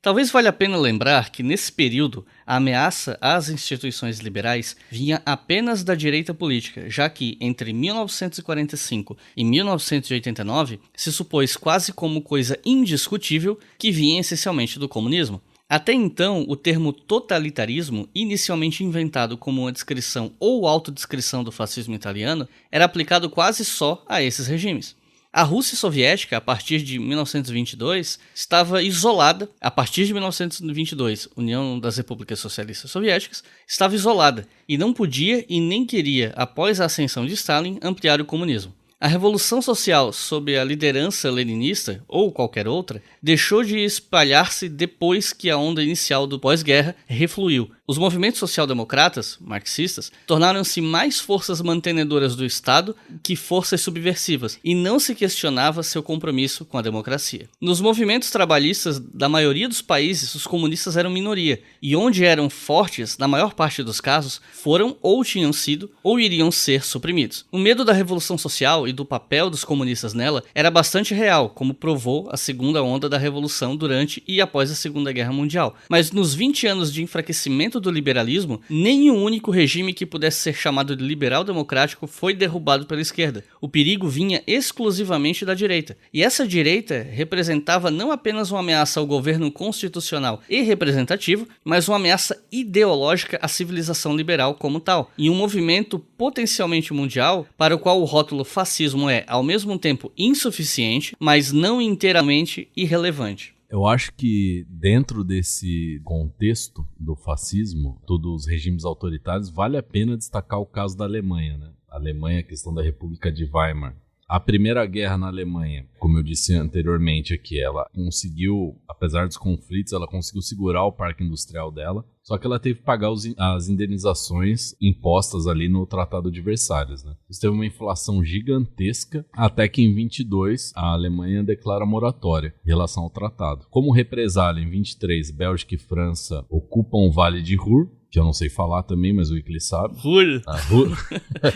talvez valha a pena lembrar que, nesse período, a ameaça às instituições liberais vinha apenas da direita política, já que, entre 1945 e 1989, se supôs quase como coisa indiscutível que vinha essencialmente do comunismo. Até então, o termo totalitarismo, inicialmente inventado como uma descrição ou autodescrição do fascismo italiano, era aplicado quase só a esses regimes. A Rússia soviética, a partir de 1922, estava isolada. A partir de 1922, União das Repúblicas Socialistas Soviéticas estava isolada e não podia e nem queria, após a ascensão de Stalin, ampliar o comunismo. A Revolução Social, sob a liderança leninista, ou qualquer outra, deixou de espalhar-se depois que a onda inicial do pós-guerra refluiu. Os movimentos social-democratas, marxistas, tornaram-se mais forças mantenedoras do Estado que forças subversivas, e não se questionava seu compromisso com a democracia. Nos movimentos trabalhistas da maioria dos países, os comunistas eram minoria, e onde eram fortes, na maior parte dos casos, foram ou tinham sido ou iriam ser suprimidos. O medo da Revolução Social e do papel dos comunistas nela era bastante real, como provou a segunda onda da Revolução durante e após a Segunda Guerra Mundial. Mas nos 20 anos de enfraquecimento do liberalismo, nenhum único regime que pudesse ser chamado de liberal democrático foi derrubado pela esquerda. O perigo vinha exclusivamente da direita. E essa direita representava não apenas uma ameaça ao governo constitucional e representativo, mas uma ameaça ideológica à civilização liberal como tal, e um movimento potencialmente mundial para o qual o rótulo fascismo é, ao mesmo tempo, insuficiente, mas não inteiramente irrelevante. Eu acho que dentro desse contexto do fascismo, todos os regimes autoritários, vale a pena destacar o caso da Alemanha, né? A Alemanha, a questão da República de Weimar. A Primeira Guerra na Alemanha, como eu disse anteriormente aqui, ela conseguiu, apesar dos conflitos, ela conseguiu segurar o parque industrial dela, só que ela teve que pagar as indenizações impostas ali no Tratado de Versalhes, né? Isso teve uma inflação gigantesca, até que em 22 a Alemanha declara moratória em relação ao tratado. Como represália, em 23, Bélgica e França ocupam o Vale de Ruhr, que eu não sei falar também, mas o Iclis sabe. Ruhr. Ruhr.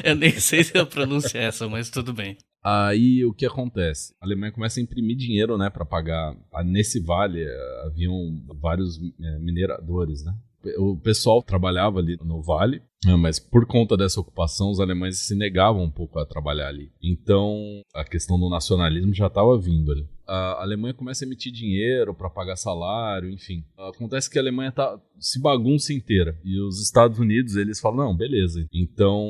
Eu nem sei se a pronúncia é essa, mas tudo bem. Aí o que acontece? A Alemanha começa a imprimir dinheiro, né, para pagar. Nesse vale haviam vários mineradores, né? O pessoal trabalhava ali no vale, mas por conta dessa ocupação os alemães se negavam um pouco a trabalhar ali. Então a questão do nacionalismo já estava vindo ali. A Alemanha começa a emitir dinheiro para pagar salário, enfim. Acontece que a Alemanha se bagunça inteira. E os Estados Unidos, eles falam, não, beleza. Então,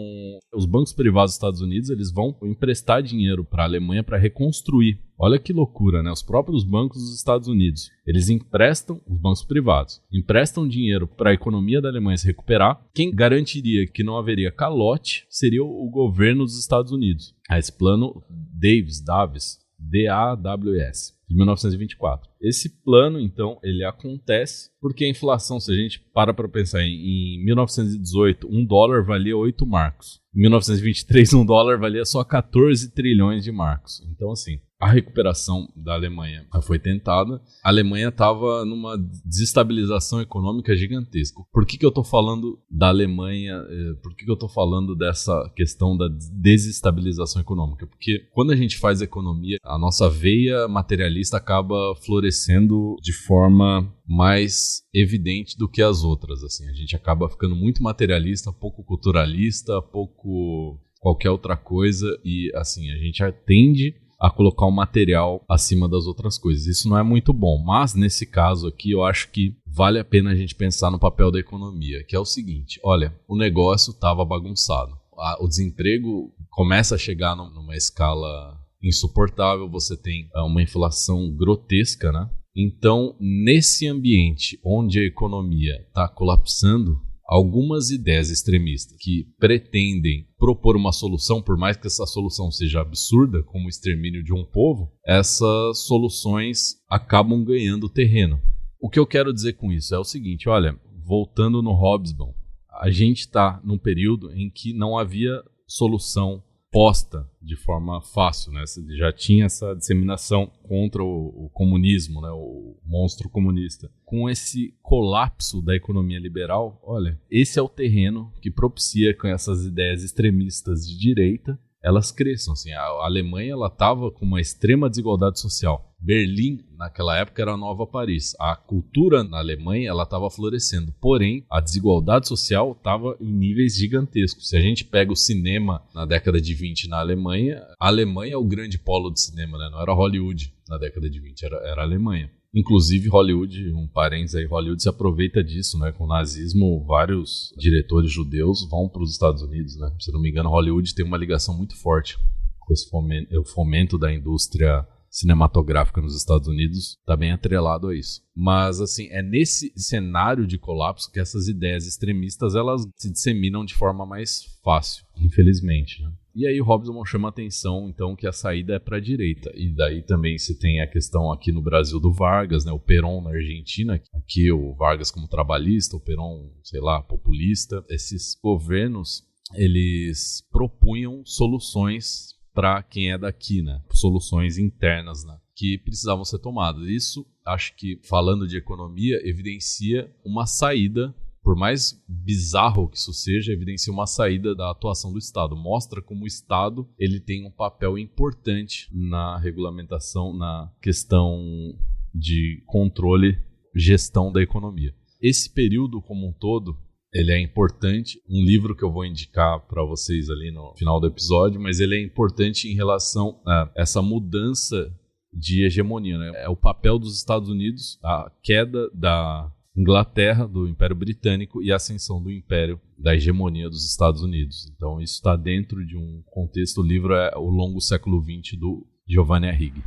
os bancos privados dos Estados Unidos, eles vão emprestar dinheiro para a Alemanha para reconstruir. Olha que loucura, né? Os próprios bancos dos Estados Unidos, eles emprestam, os bancos privados, emprestam dinheiro para a economia da Alemanha se recuperar. Quem garantiria que não haveria calote seria o governo dos Estados Unidos. Esse plano Davis, DAWS, de 1924. Esse plano, então, ele acontece porque a inflação, se a gente para pensar em 1918, $1 valia 8 marcos. Em 1923, $1 valia só 14 trilhões de marcos. Então, assim, a recuperação da Alemanha foi tentada. A Alemanha estava numa desestabilização econômica gigantesca. Por que eu estou falando da Alemanha? Por que eu estou falando dessa questão da desestabilização econômica? Porque quando a gente faz economia, a nossa veia materialista acaba florescendo de forma mais evidente do que as outras. Assim. A gente acaba ficando muito materialista, pouco culturalista, pouco qualquer outra coisa, e assim, a gente tende a colocar o material acima das outras coisas. Isso não é muito bom, mas nesse caso aqui eu acho que vale a pena a gente pensar no papel da economia, que é o seguinte: olha, o negócio estava bagunçado, o desemprego começa a chegar numa escala insuportável, você tem uma inflação grotesca, né? Então, nesse ambiente onde a economia está colapsando, algumas ideias extremistas que pretendem propor uma solução, por mais que essa solução seja absurda, como o extermínio de um povo, essas soluções acabam ganhando terreno. O que eu quero dizer com isso é o seguinte: olha, voltando no Hobsbawm, a gente está num período em que não havia solução posta de forma fácil, né? Já tinha essa disseminação contra o comunismo, né? O monstro comunista. Com esse colapso da economia liberal, olha, esse é o terreno que propicia com essas ideias extremistas de direita elas cresçam. Assim, a Alemanha estava com uma extrema desigualdade social. Berlim, naquela época, era a nova Paris. A cultura na Alemanha estava florescendo. Porém, a desigualdade social estava em níveis gigantescos. Se a gente pega o cinema na década de 20 na Alemanha, a Alemanha é o grande polo de cinema, né? Não era Hollywood na década de 20, era a Alemanha. Inclusive, Hollywood, um parênteses aí, Hollywood se aproveita disso, né? Com o nazismo, vários diretores judeus vão para os Estados Unidos, né? Se não me engano, Hollywood tem uma ligação muito forte com esse fomento da indústria cinematográfica nos Estados Unidos, está bem atrelado a isso. Mas, assim, é nesse cenário de colapso que essas ideias extremistas, elas se disseminam de forma mais fácil, infelizmente, né? E aí o Hobsbawm chama a atenção, então, que a saída é para a direita. E daí também você tem a questão aqui no Brasil do Vargas, né? O Perón na Argentina, aqui o Vargas como trabalhista, o Perón, sei lá, populista. Esses governos, eles propunham soluções para quem é daqui, né? Soluções internas, né? Que precisavam ser tomadas. Isso, acho que, falando de economia, evidencia uma saída. Por mais bizarro que isso seja, evidencia uma saída da atuação do Estado. Mostra como o Estado ele tem um papel importante na regulamentação, na questão de controle, gestão da economia. Esse período como um todo, ele é importante. Um livro que eu vou indicar para vocês ali no final do episódio, mas ele é importante em relação a essa mudança de hegemonia, né? É o papel dos Estados Unidos, a queda da Inglaterra, do Império Britânico, e a ascensão do Império, da hegemonia dos Estados Unidos. Então isso está dentro de um contexto. O livro é O Longo Século XX, do Giovanni Arrighi.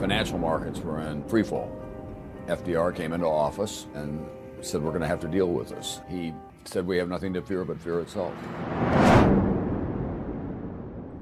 Financial markets were in free fall. FDR came into office and said we're going to have to deal with this. He said we have nothing to fear but fear itself.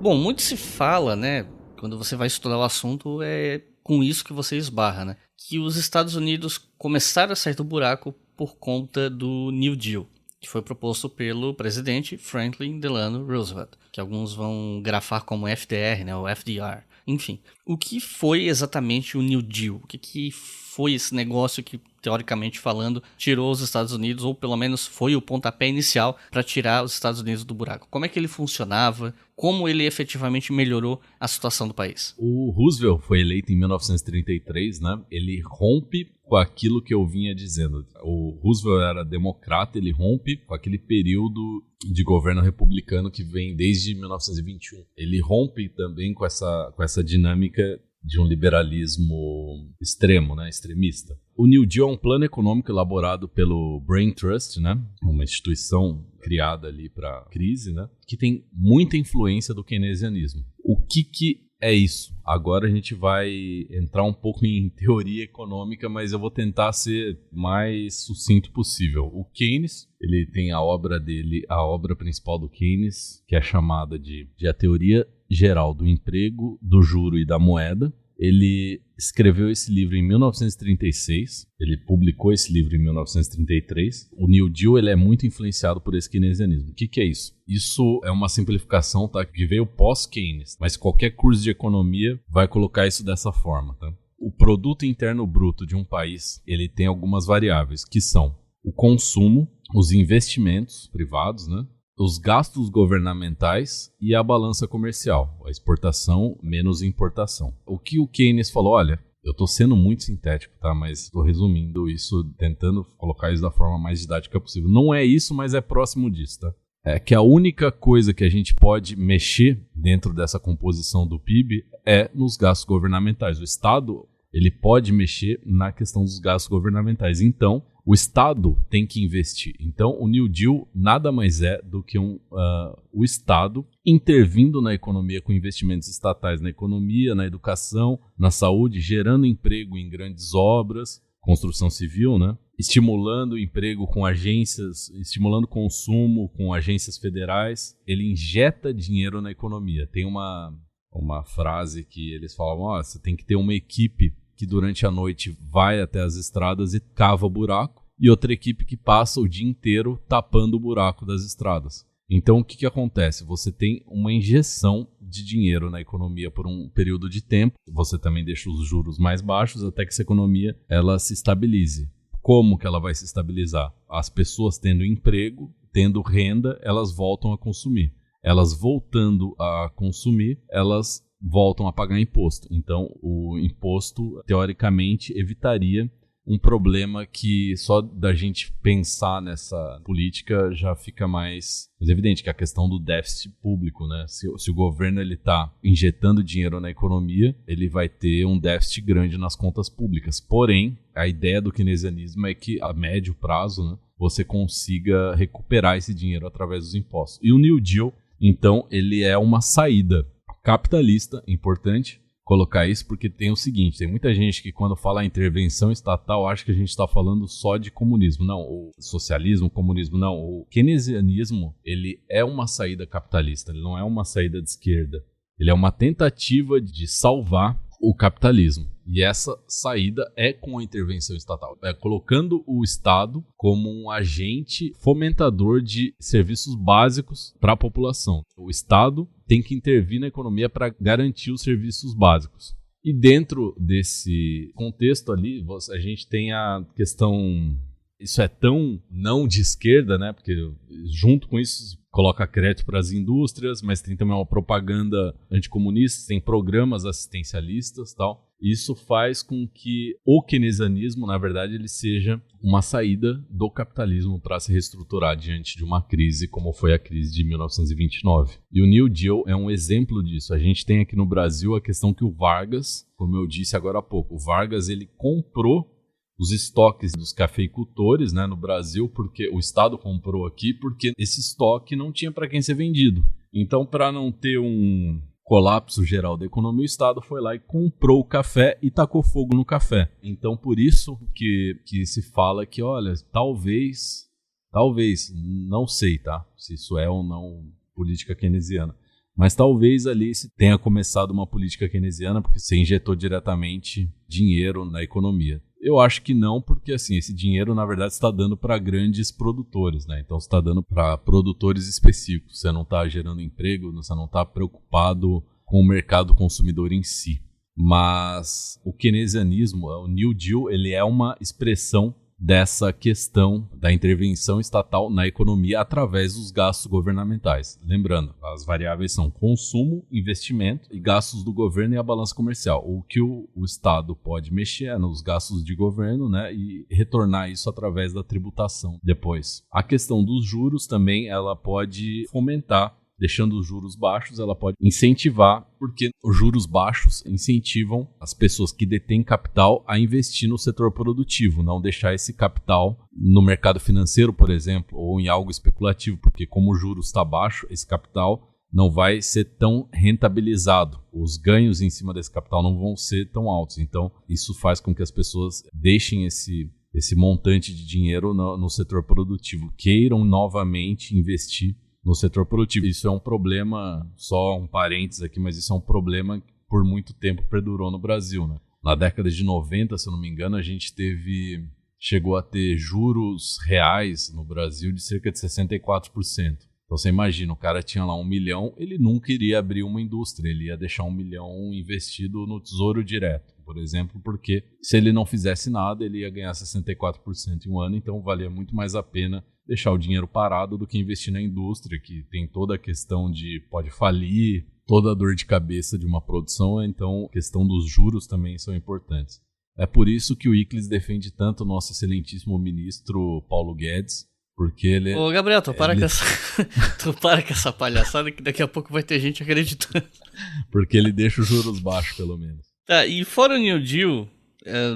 Bom, muito se fala, né, quando você vai estudar o assunto, é com isso que você esbarra, né? Que os Estados Unidos começaram a sair do buraco por conta do New Deal, que foi proposto pelo presidente Franklin Delano Roosevelt, que alguns vão grafar como FDR, né, ou FDR. Enfim, o que foi exatamente o New Deal? O que foi esse negócio que, teoricamente falando, tirou os Estados Unidos, ou pelo menos foi o pontapé inicial para tirar os Estados Unidos do buraco? Como é que ele funcionava? Como ele efetivamente melhorou a situação do país? O Roosevelt foi eleito em 1933, né? Ele rompe com aquilo que eu vinha dizendo. O Roosevelt era democrata, ele rompe com aquele período de governo republicano que vem desde 1921. Ele rompe também com essa dinâmica de um liberalismo extremo, né, extremista. O New Deal é um plano econômico elaborado pelo Brain Trust, né, uma instituição criada ali para crise, né, que tem muita influência do keynesianismo. O que é isso? Agora a gente vai entrar um pouco em teoria econômica, mas eu vou tentar ser mais sucinto possível. O Keynes, ele tem a obra dele, a obra principal do Keynes, que é chamada de A Teoria Geral do Emprego, do Juro e da Moeda. ele escreveu esse livro em 1936, ele publicou esse livro em 1933. O New Deal ele é muito influenciado por esse keynesianismo. O que é isso? Isso é uma simplificação, tá, que veio pós-Keynes, mas qualquer curso de economia vai colocar isso dessa forma. Tá? O produto interno bruto de um país ele tem algumas variáveis, que são o consumo, os investimentos privados, né? Os gastos governamentais e a balança comercial, a exportação menos importação. O que o Keynes falou, olha, eu estou sendo muito sintético, tá? Mas estou resumindo isso, tentando colocar isso da forma mais didática possível. Não é isso, mas é próximo disso, tá? É que a única coisa que a gente pode mexer dentro dessa composição do PIB é nos gastos governamentais. O Estado, ele pode mexer na questão dos gastos governamentais. Então, o Estado tem que investir. Então, o New Deal nada mais é do que o Estado intervindo na economia com investimentos estatais na economia, na educação, na saúde, gerando emprego em grandes obras, construção civil, né? Estimulando o emprego com agências, estimulando o consumo com agências federais. Ele injeta dinheiro na economia. Tem uma frase que eles falam, você tem que ter uma equipe que durante a noite vai até as estradas e cava buraco, e outra equipe que passa o dia inteiro tapando o buraco das estradas. Então, o que acontece? Você tem uma injeção de dinheiro na economia por um período de tempo, você também deixa os juros mais baixos até que essa economia ela se estabilize. Como que ela vai se estabilizar? As pessoas tendo emprego, tendo renda, elas voltam a consumir. Elas voltando a consumir, elas voltam a pagar imposto. Então, o imposto, teoricamente, evitaria um problema que só da gente pensar nessa política já fica mais evidente, que é a questão do déficit público, né? Se o governo está injetando dinheiro na economia, ele vai ter um déficit grande nas contas públicas. Porém, a ideia do keynesianismo é que a médio prazo, né, você consiga recuperar esse dinheiro através dos impostos. E o New Deal, então, ele é uma saída capitalista, importante colocar isso, porque tem o seguinte, tem muita gente que quando fala intervenção estatal acha que a gente está falando só de comunismo. Não, o socialismo, o comunismo, não. O keynesianismo, ele é uma saída capitalista, ele não é uma saída de esquerda. Ele é uma tentativa de salvar o capitalismo. E essa saída é com a intervenção estatal. É colocando o Estado como um agente fomentador de serviços básicos para a população. O Estado tem que intervir na economia para garantir os serviços básicos. E dentro desse contexto ali, a gente tem a questão... Isso é tão não de esquerda, né? Porque junto com isso coloca crédito para as indústrias, mas tem também uma propaganda anticomunista, tem programas assistencialistas e tal. Isso faz com que o keynesianismo, na verdade, ele seja uma saída do capitalismo para se reestruturar diante de uma crise como foi a crise de 1929. E o New Deal é um exemplo disso. A gente tem aqui no Brasil a questão que o Vargas, como eu disse agora há pouco, o Vargas ele comprou os estoques dos cafeicultores, né, no Brasil, porque o Estado comprou aqui, porque esse estoque não tinha para quem ser vendido. Então, para não ter um colapso geral da economia, o Estado foi lá e comprou o café e tacou fogo no café. Então, por isso que se fala que, olha, talvez, não sei, tá? Se isso é ou não política keynesiana, mas talvez ali se tenha começado uma política keynesiana porque se injetou diretamente dinheiro na economia. Eu acho que não, porque assim, esse dinheiro na verdade está dando para grandes produtores, né? Então você está dando para produtores específicos, você não está gerando emprego, você não está preocupado com o mercado consumidor em si. Mas o keynesianismo, o New Deal, ele é uma expressão dessa questão da intervenção estatal na economia através dos gastos governamentais. Lembrando, as variáveis são consumo, investimento e gastos do governo e a balança comercial. O que o Estado pode mexer é nos gastos de governo, né, e retornar isso através da tributação depois. A questão dos juros também, ela pode fomentar. Deixando os juros baixos, ela pode incentivar, porque os juros baixos incentivam as pessoas que detêm capital a investir no setor produtivo, não deixar esse capital no mercado financeiro, por exemplo, ou em algo especulativo, porque como o juros está baixo, esse capital não vai ser tão rentabilizado. Os ganhos em cima desse capital não vão ser tão altos. Então, isso faz com que as pessoas deixem esse montante de dinheiro no setor produtivo, queiram novamente investir no setor produtivo. Isso é um problema, só um parênteses aqui, mas isso é um problema por muito tempo perdurou no Brasil, né? Na década de 90, se eu não me engano, a gente chegou a ter juros reais no Brasil de cerca de 64%. Então você imagina, o cara tinha lá 1 milhão, ele nunca iria abrir uma indústria, ele ia deixar 1 milhão investido no Tesouro Direto, por exemplo, porque se ele não fizesse nada, ele ia ganhar 64% em um ano, então valia muito mais a pena deixar o dinheiro parado do que investir na indústria, que tem toda a questão de pode falir, toda a dor de cabeça de uma produção, então a questão dos juros também são importantes. É por isso que o Iclis defende tanto o nosso excelentíssimo ministro Paulo Guedes, porque ele... Ô, Gabriel, tu para com essa palhaçada que daqui a pouco vai ter gente acreditando. Porque ele deixa os juros baixos, pelo menos. Tá, e fora o New Deal,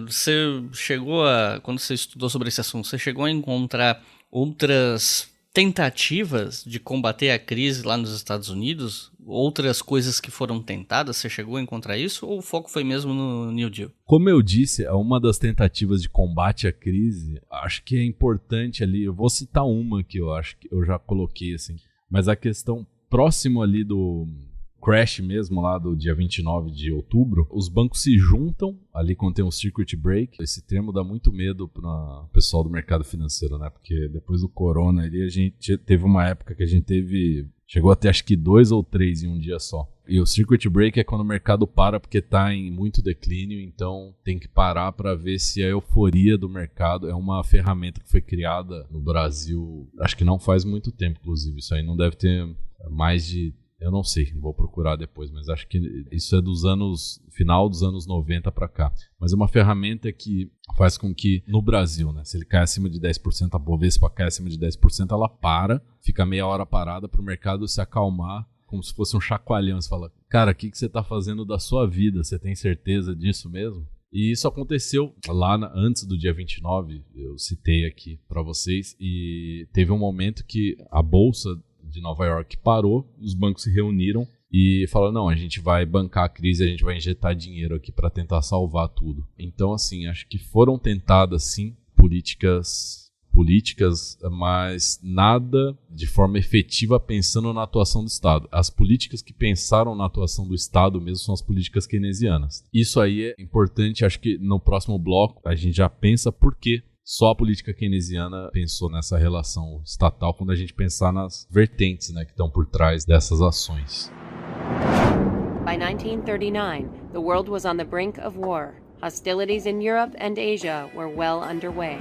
você chegou a... Quando você estudou sobre esse assunto, você chegou a encontrar outras tentativas de combater a crise lá nos Estados Unidos? Outras coisas que foram tentadas? Você chegou a encontrar isso? Ou o foco foi mesmo no New Deal? Como eu disse, uma das tentativas de combate à crise, acho que é importante ali, eu vou citar uma que eu acho que eu já coloquei assim, mas a questão próximo ali do crash mesmo lá do dia 29 de outubro, os bancos se juntam ali quando tem um circuit break. Esse termo dá muito medo para o pessoal do mercado financeiro, né? Porque depois do corona ali, a gente teve uma época que a gente chegou até acho que 2 ou 3 em um dia só. E o circuit break é quando o mercado para porque está em muito declínio, então tem que parar para ver se a euforia do mercado é uma ferramenta que foi criada no Brasil, acho que não faz muito tempo, inclusive. Isso aí não deve ter mais de... Eu não sei, vou procurar depois, mas acho que isso é final dos anos 90 para cá. Mas é uma ferramenta que faz com que, no Brasil, né, se ele cai acima de 10%, a Bovespa cai acima de 10%, ela para, fica meia hora parada para o mercado se acalmar, como se fosse um chacoalhão. Você fala, cara, o que você está fazendo da sua vida? Você tem certeza disso mesmo? E isso aconteceu lá antes do dia 29, eu citei aqui para vocês, e teve um momento que a Bolsa de Nova York parou, os bancos se reuniram e falaram, não, a gente vai bancar a crise, a gente vai injetar dinheiro aqui para tentar salvar tudo. Então, assim, acho que foram tentadas, sim, políticas, mas nada de forma efetiva pensando na atuação do Estado. As políticas que pensaram na atuação do Estado mesmo são as políticas keynesianas. Isso aí é importante, acho que no próximo bloco a gente já pensa por quê. Só a política keynesiana pensou nessa relação estatal quando a gente pensar nas vertentes, né, que estão por trás dessas ações. By 1939, the world was on the brink of war. Hostilities in Europe and Asia were well underway.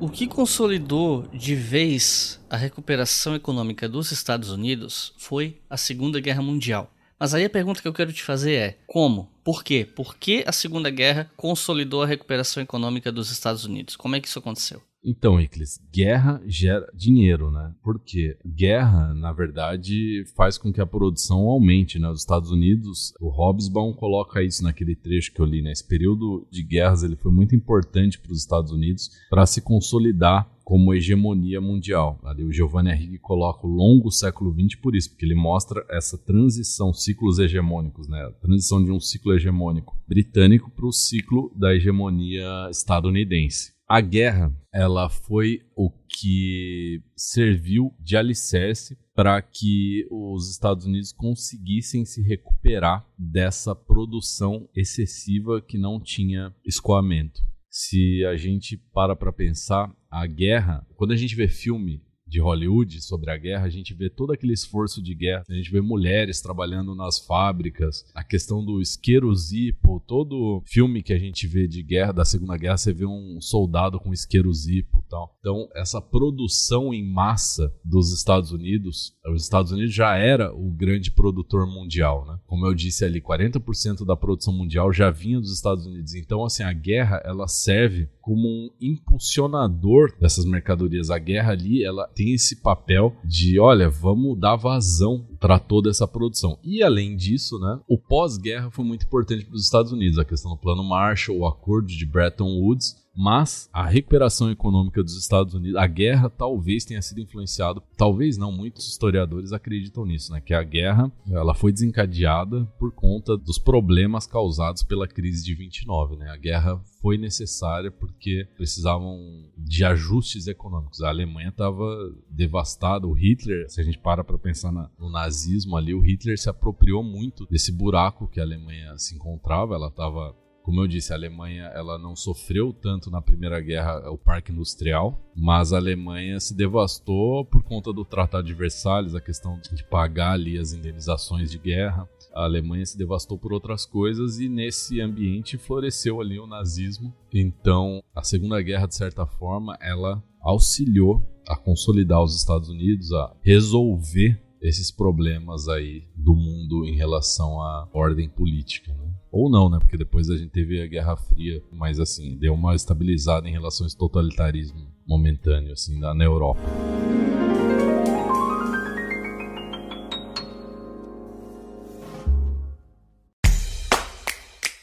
O que consolidou de vez a recuperação econômica dos Estados Unidos foi a Segunda Guerra Mundial. Mas aí a pergunta que eu quero te fazer é, como? Por quê? Por que a Segunda Guerra consolidou a recuperação econômica dos Estados Unidos? Como é que isso aconteceu? Então, Iclis, guerra gera dinheiro, né? Porque guerra, na verdade, faz com que a produção aumente, né? Os Estados Unidos, o Hobsbawm coloca isso naquele trecho que eu li, né? Esse período de guerras ele foi muito importante para os Estados Unidos para se consolidar como hegemonia mundial. Ali o Giovanni Arrighi coloca o longo século XX por isso, porque ele mostra essa transição, ciclos hegemônicos, né? A transição de um ciclo hegemônico britânico para o ciclo da hegemonia estadunidense. A guerra, ela foi o que serviu de alicerce para que os Estados Unidos conseguissem se recuperar dessa produção excessiva que não tinha escoamento. Se a gente para pensar, a guerra, quando a gente vê filme de Hollywood sobre a guerra, a gente vê todo aquele esforço de guerra, a gente vê mulheres trabalhando nas fábricas, a questão do isqueiro Zippo, todo filme que a gente vê de guerra, da Segunda Guerra, você vê um soldado com isqueiro Zippo e tal. Então, essa produção em massa dos Estados Unidos, os Estados Unidos já era o grande produtor mundial, né? Como eu disse ali, 40% da produção mundial já vinha dos Estados Unidos. Então, assim, a guerra, ela serve como um impulsionador dessas mercadorias. A guerra ali, ela tem esse papel de, olha, vamos dar vazão para toda essa produção. E além disso, né, o pós-guerra foi muito importante para os Estados Unidos. A questão do Plano Marshall, o acordo de Bretton Woods, Mas a recuperação econômica dos Estados Unidos, a guerra talvez tenha sido influenciada, talvez não, muitos historiadores acreditam nisso, né? Que a guerra ela foi desencadeada por conta dos problemas causados pela crise de 29, né? A guerra foi necessária porque precisavam de ajustes econômicos. A Alemanha estava devastada, o Hitler, se a gente para pensar no nazismo ali, o Hitler se apropriou muito desse buraco que a Alemanha se encontrava, ela estava... Como eu disse, a Alemanha ela não sofreu tanto na Primeira Guerra o parque industrial, mas a Alemanha se devastou por conta do Tratado de Versalhes, a questão de pagar ali as indenizações de guerra. A Alemanha se devastou por outras coisas e nesse ambiente floresceu ali o nazismo. Então, a Segunda Guerra, de certa forma, ela auxiliou a consolidar os Estados Unidos, a resolver esses problemas aí do mundo em relação à ordem política, né? Ou não, né? Porque depois a gente teve a Guerra Fria, mas assim, deu uma estabilizada em relação a esse totalitarismo momentâneo, assim, na Europa.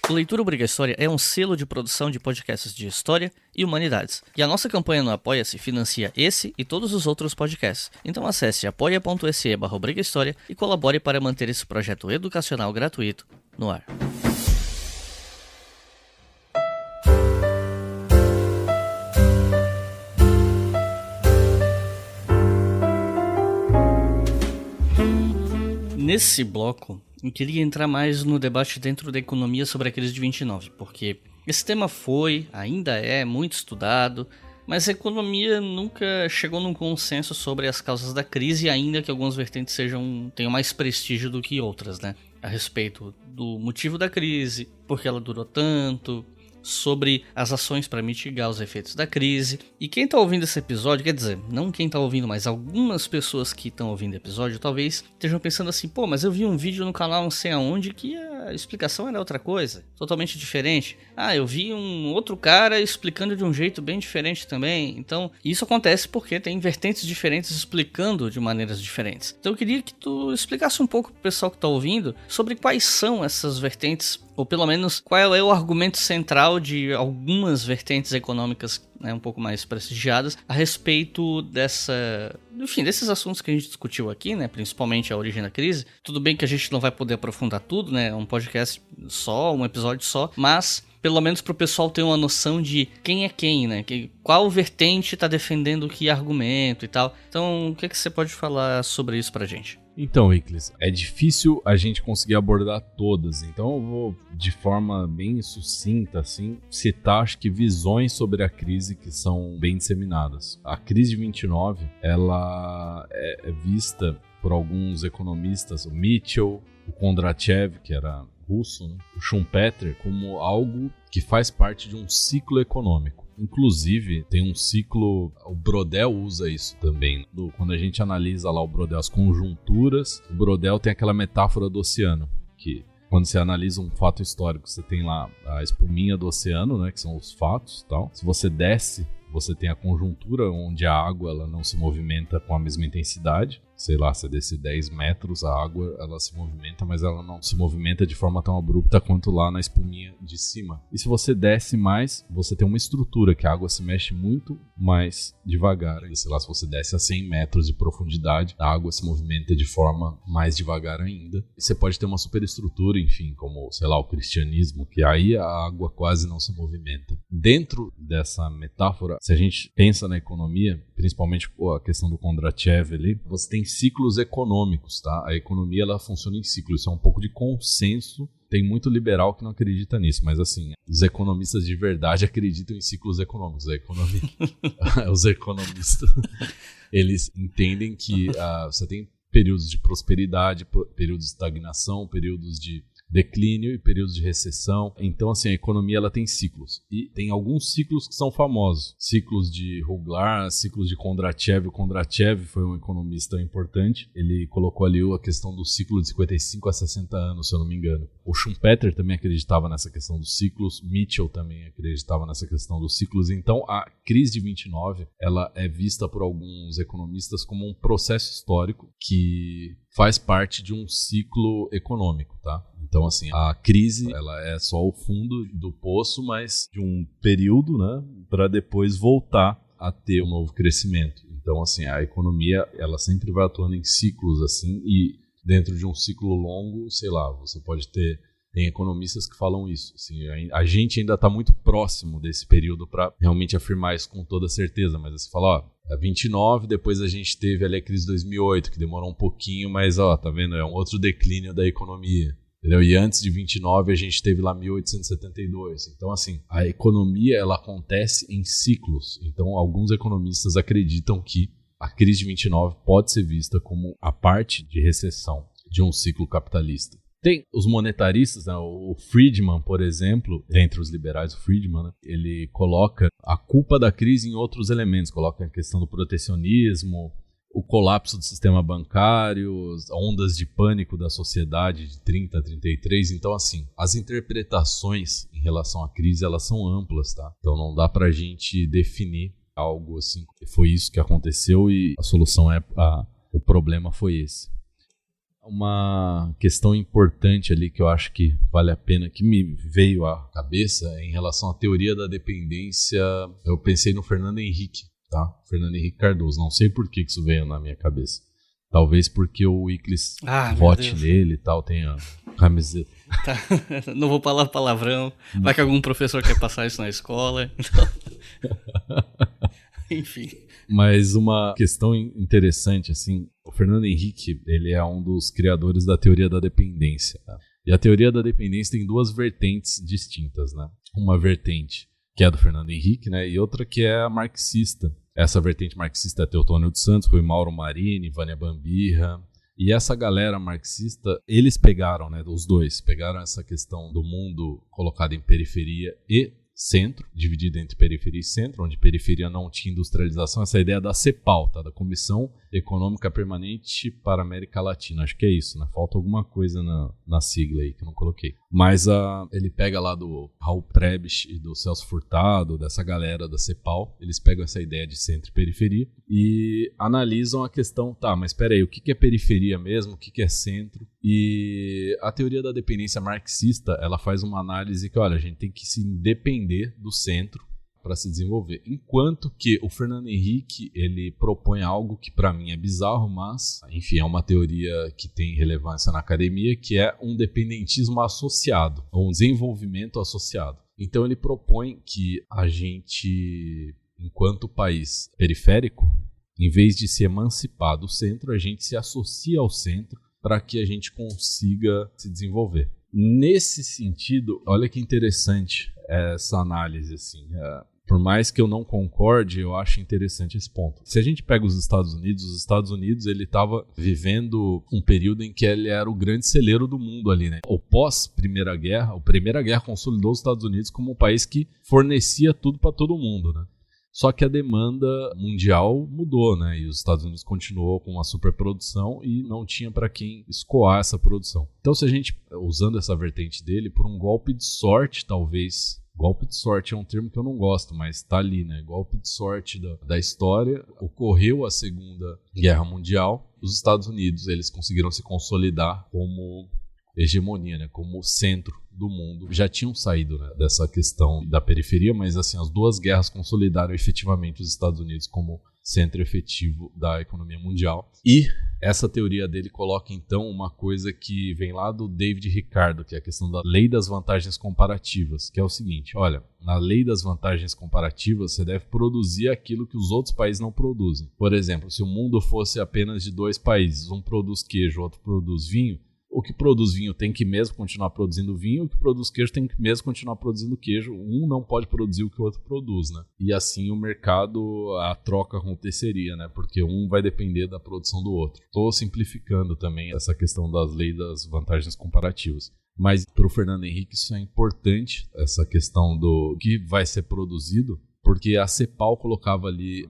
O Leitura Obriga História é um selo de produção de podcasts de história e humanidades. E a nossa campanha no Apoia-se financia esse e todos os outros podcasts. Então acesse apoia.se/obrigahistoria e colabore para manter esse projeto educacional gratuito no ar. Nesse bloco, eu queria entrar mais no debate dentro da economia sobre a crise de 29, porque esse tema ainda é muito estudado, mas a economia nunca chegou num consenso sobre as causas da crise, ainda que algumas vertentes tenham mais prestígio do que outras, né? A respeito do motivo da crise, por que ela durou tanto, sobre as ações para mitigar os efeitos da crise. E quem está ouvindo esse episódio, quer dizer, não quem está ouvindo, mas algumas pessoas que estão ouvindo o episódio talvez estejam pensando assim, pô, mas eu vi um vídeo no canal não sei aonde que a explicação era outra coisa, totalmente diferente. Ah, eu vi um outro cara explicando de um jeito bem diferente também. Então, isso acontece porque tem vertentes diferentes explicando de maneiras diferentes. Então eu queria que tu explicasse um pouco pro pessoal que está ouvindo sobre quais são essas vertentes, ou pelo menos qual é o argumento central de algumas vertentes econômicas, né, um pouco mais prestigiadas a respeito desses assuntos que a gente discutiu aqui, né, principalmente a origem da crise. Tudo bem que a gente não vai poder aprofundar tudo, né, um podcast só, um episódio só, mas pelo menos para o pessoal ter uma noção de quem é quem, né, qual vertente está defendendo que argumento e tal. Então, o que você pode falar sobre isso pra gente? Então, Iclis, é difícil a gente conseguir abordar todas, então eu vou, de forma bem sucinta, assim, citar, acho que, visões sobre a crise que são bem disseminadas. A crise de 29, ela é vista por alguns economistas, o Mitchell, o Kondratiev, que era russo, né? O Schumpeter, como algo que faz parte de um ciclo econômico. Inclusive, tem um ciclo, o Brodel usa isso também. Quando a gente analisa lá o Brodel, as conjunturas, o Brodel tem aquela metáfora do oceano, que quando você analisa um fato histórico, você tem lá a espuminha do oceano, né, que são os fatos e tal. Se você desce, você tem a conjuntura, onde a água ela não se movimenta com a mesma intensidade. Sei lá, se descer 10 metros, a água ela se movimenta, mas ela não se movimenta de forma tão abrupta quanto lá na espuminha de cima. E se você desce mais, você tem uma estrutura que a água se mexe muito mais devagar. E sei lá, se você desce a 100 metros de profundidade, a água se movimenta de forma mais devagar ainda. E você pode ter uma superestrutura, enfim, como, sei lá, o cristianismo, que aí a água quase não se movimenta. Dentro dessa metáfora, se a gente pensa na economia, principalmente a questão do Kondratiev ali, você tem ciclos econômicos, tá? A economia ela funciona em ciclos, isso é um pouco de consenso. Tem muito liberal que não acredita nisso, mas assim, os economistas de verdade acreditam em ciclos econômicos. Os economistas, eles entendem que você tem períodos de prosperidade, períodos de estagnação, períodos de declínio e períodos de recessão. Então, assim, a economia ela tem ciclos. E tem alguns ciclos que são famosos. Ciclos de Ruglar, ciclos de Kondratiev. O Kondratiev foi um economista importante. Ele colocou ali a questão do ciclo de 55 a 60 anos, se eu não me engano. O Schumpeter também acreditava nessa questão dos ciclos. Mitchell também acreditava nessa questão dos ciclos. Então, a crise de 29, ela é vista por alguns economistas como um processo histórico que faz parte de um ciclo econômico, tá? Então, assim, a crise, ela é só o fundo do poço, mas de um período, né, para depois voltar a ter um novo crescimento. Então, assim, a economia, ela sempre vai atuando em ciclos, assim, e dentro de um ciclo longo, sei lá, você pode ter... Tem economistas que falam isso. Assim, a gente ainda está muito próximo desse período para realmente afirmar isso com toda certeza. Mas você fala, ó, 29, depois a gente teve ali a crise de 2008, que demorou um pouquinho, mas ó, tá vendo? É um outro declínio da economia. Entendeu? E antes de 29 a gente teve lá 1872. Então, assim, a economia ela acontece em ciclos. Então, alguns economistas acreditam que a crise de 29 pode ser vista como a parte de recessão de um ciclo capitalista. Tem os monetaristas, né? O Friedman, por exemplo, entre os liberais, o Friedman, né? Ele coloca a culpa da crise em outros elementos, coloca a questão do protecionismo, o colapso do sistema bancário, ondas de pânico da sociedade de 30 a 33. Então, assim, as interpretações em relação à crise, elas são amplas, tá? Então não dá pra gente definir algo assim, foi isso que aconteceu e a solução o problema foi esse. Uma questão importante ali que eu acho que vale a pena, que me veio à cabeça em relação à teoria da dependência, eu pensei no Fernando Henrique, tá? Fernando Henrique Cardoso, não sei por que isso veio na minha cabeça. Talvez porque o Iclis vote nele e tal, tenha camiseta. Tá. Não vou falar palavrão, vai que algum professor quer passar isso na escola, então... Enfim. Mas uma questão interessante, assim, o Fernando Henrique, ele é um dos criadores da teoria da dependência, tá? E a teoria da dependência tem duas vertentes distintas, né? Uma vertente que é do Fernando Henrique, né? E outra que é a marxista. Essa vertente marxista é Teotônio dos Santos, Rui Mauro Marini, Vânia Bambirra. E essa galera marxista, eles pegaram, né? Os dois, pegaram essa questão do mundo colocado em periferia e centro, dividido entre periferia e centro, onde periferia não tinha industrialização, essa ideia da CEPAL, tá? Da Comissão Econômica Permanente para a América Latina, acho que é isso, né? Falta alguma coisa na sigla aí que eu não coloquei. Mas ele pega lá do Raul Prebisch e do Celso Furtado, dessa galera da CEPAL, eles pegam essa ideia de centro e periferia e analisam a questão, tá, mas espera aí, o que é periferia mesmo, o que é centro? E a teoria da dependência marxista, ela faz uma análise que, olha, a gente tem que se depender do centro para se desenvolver. Enquanto que o Fernando Henrique, ele propõe algo que para mim é bizarro, mas, enfim, é uma teoria que tem relevância na academia, que é um dependentismo associado, ou um desenvolvimento associado. Então ele propõe que a gente, enquanto país periférico, em vez de se emancipar do centro, a gente se associa ao centro para que a gente consiga se desenvolver. Nesse sentido, olha que interessante essa análise, assim. Por mais que eu não concorde, eu acho interessante esse ponto. Se a gente pega os Estados Unidos ele estava vivendo um período em que ele era o grande celeiro do mundo ali, né? O pós-Primeira Guerra, a Primeira Guerra consolidou os Estados Unidos como um país que fornecia tudo para todo mundo, né? Só que a demanda mundial mudou, né? E os Estados Unidos continuou com uma superprodução e não tinha para quem escoar essa produção. Então, se a gente, usando essa vertente dele, por um golpe de sorte, talvez... Golpe de sorte é um termo que eu não gosto, mas tá ali, né? Golpe de sorte da história. Ocorreu a Segunda Guerra Mundial. Os Estados Unidos, eles conseguiram se consolidar como hegemonia, né? Como centro do mundo. Já tinham saído, né, dessa questão da periferia, mas assim, as duas guerras consolidaram efetivamente os Estados Unidos como centro efetivo da economia mundial. E essa teoria dele coloca então uma coisa que vem lá do David Ricardo, que é a questão da lei das vantagens comparativas, que é o seguinte, olha, na lei das vantagens comparativas você deve produzir aquilo que os outros países não produzem. Por exemplo, se o mundo fosse apenas de dois países, um produz queijo, outro produz vinho, o que produz vinho tem que mesmo continuar produzindo vinho, o que produz queijo tem que mesmo continuar produzindo queijo. Um não pode produzir o que o outro produz, né? E assim o mercado, a troca aconteceria, né? Porque um vai depender da produção do outro. Estou simplificando também essa questão das leis das vantagens comparativas. Mas para o Fernando Henrique isso é importante, essa questão do que vai ser produzido, porque a CEPAL colocava ali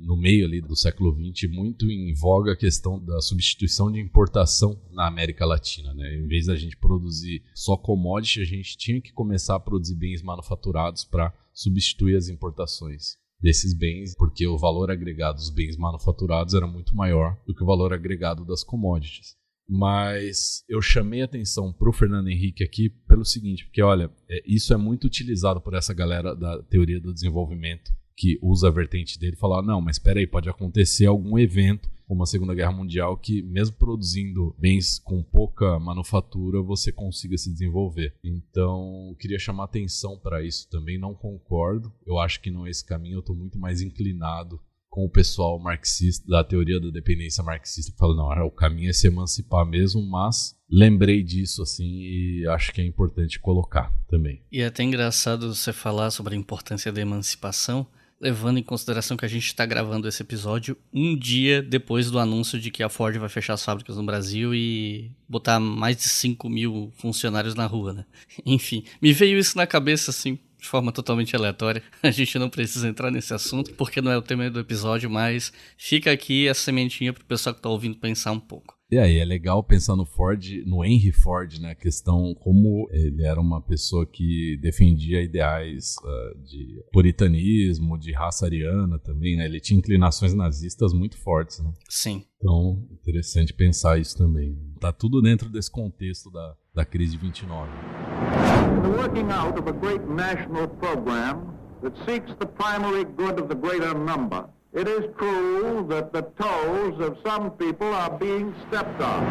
no meio ali do século XX, muito em voga a questão da substituição de importação na América Latina, né? Em vez da gente produzir só commodity, a gente tinha que começar a produzir bens manufaturados para substituir as importações desses bens, porque o valor agregado dos bens manufaturados era muito maior do que o valor agregado das commodities. Mas eu chamei atenção pro Fernando Henrique aqui pelo seguinte, porque olha, isso é muito utilizado por essa galera da teoria do desenvolvimento, que usa a vertente dele e fala, não, mas espera aí, pode acontecer algum evento, como a Segunda Guerra Mundial, que mesmo produzindo bens com pouca manufatura, você consiga se desenvolver. Então, eu queria chamar atenção para isso também, não concordo, eu acho que não é esse caminho, eu estou muito mais inclinado com o pessoal marxista, da teoria da dependência marxista, que fala, não, o caminho é se emancipar mesmo, mas lembrei disso, assim, e acho que é importante colocar também. E é até engraçado você falar sobre a importância da emancipação, levando em consideração que a gente está gravando esse episódio um dia depois do anúncio de que a Ford vai fechar as fábricas no Brasil e botar mais de 5 mil funcionários na rua, né? Enfim, me veio isso na cabeça, assim, de forma totalmente aleatória. A gente não precisa entrar nesse assunto, porque não é o tema do episódio, mas fica aqui a sementinha para o pessoal que está ouvindo pensar um pouco. E aí, é legal pensar no Ford, no Henry Ford, né? A questão como ele era uma pessoa que defendia ideais de puritanismo, de raça ariana também, né? Ele tinha inclinações nazistas muito fortes, né? Sim. Então, interessante pensar isso também. Tá tudo dentro desse contexto da crise de 29. The working out of a great national program that seeks the primary good of the greater number. It is true that the toes of some people are being stepped on.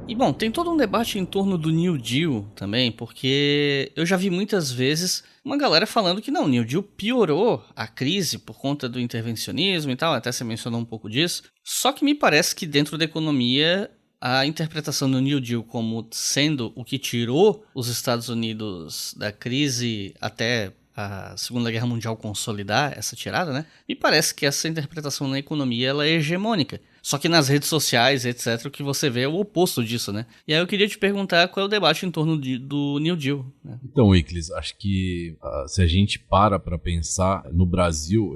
E bom, tem todo um debate em torno do New Deal também, porque eu já vi muitas vezes uma galera falando que não, o New Deal piorou a crise por conta do intervencionismo e tal, até você mencionou um pouco disso. Só que me parece que dentro da economia, a interpretação do New Deal como sendo o que tirou os Estados Unidos da crise até a Segunda Guerra Mundial consolidar essa tirada, né? Me parece que essa interpretação na economia ela é hegemônica. Só que nas redes sociais, etc., o que você vê é o oposto disso, né? E aí eu queria te perguntar qual é o debate em torno do New Deal, né? Então, Iclis, acho que se a gente para pensar no Brasil,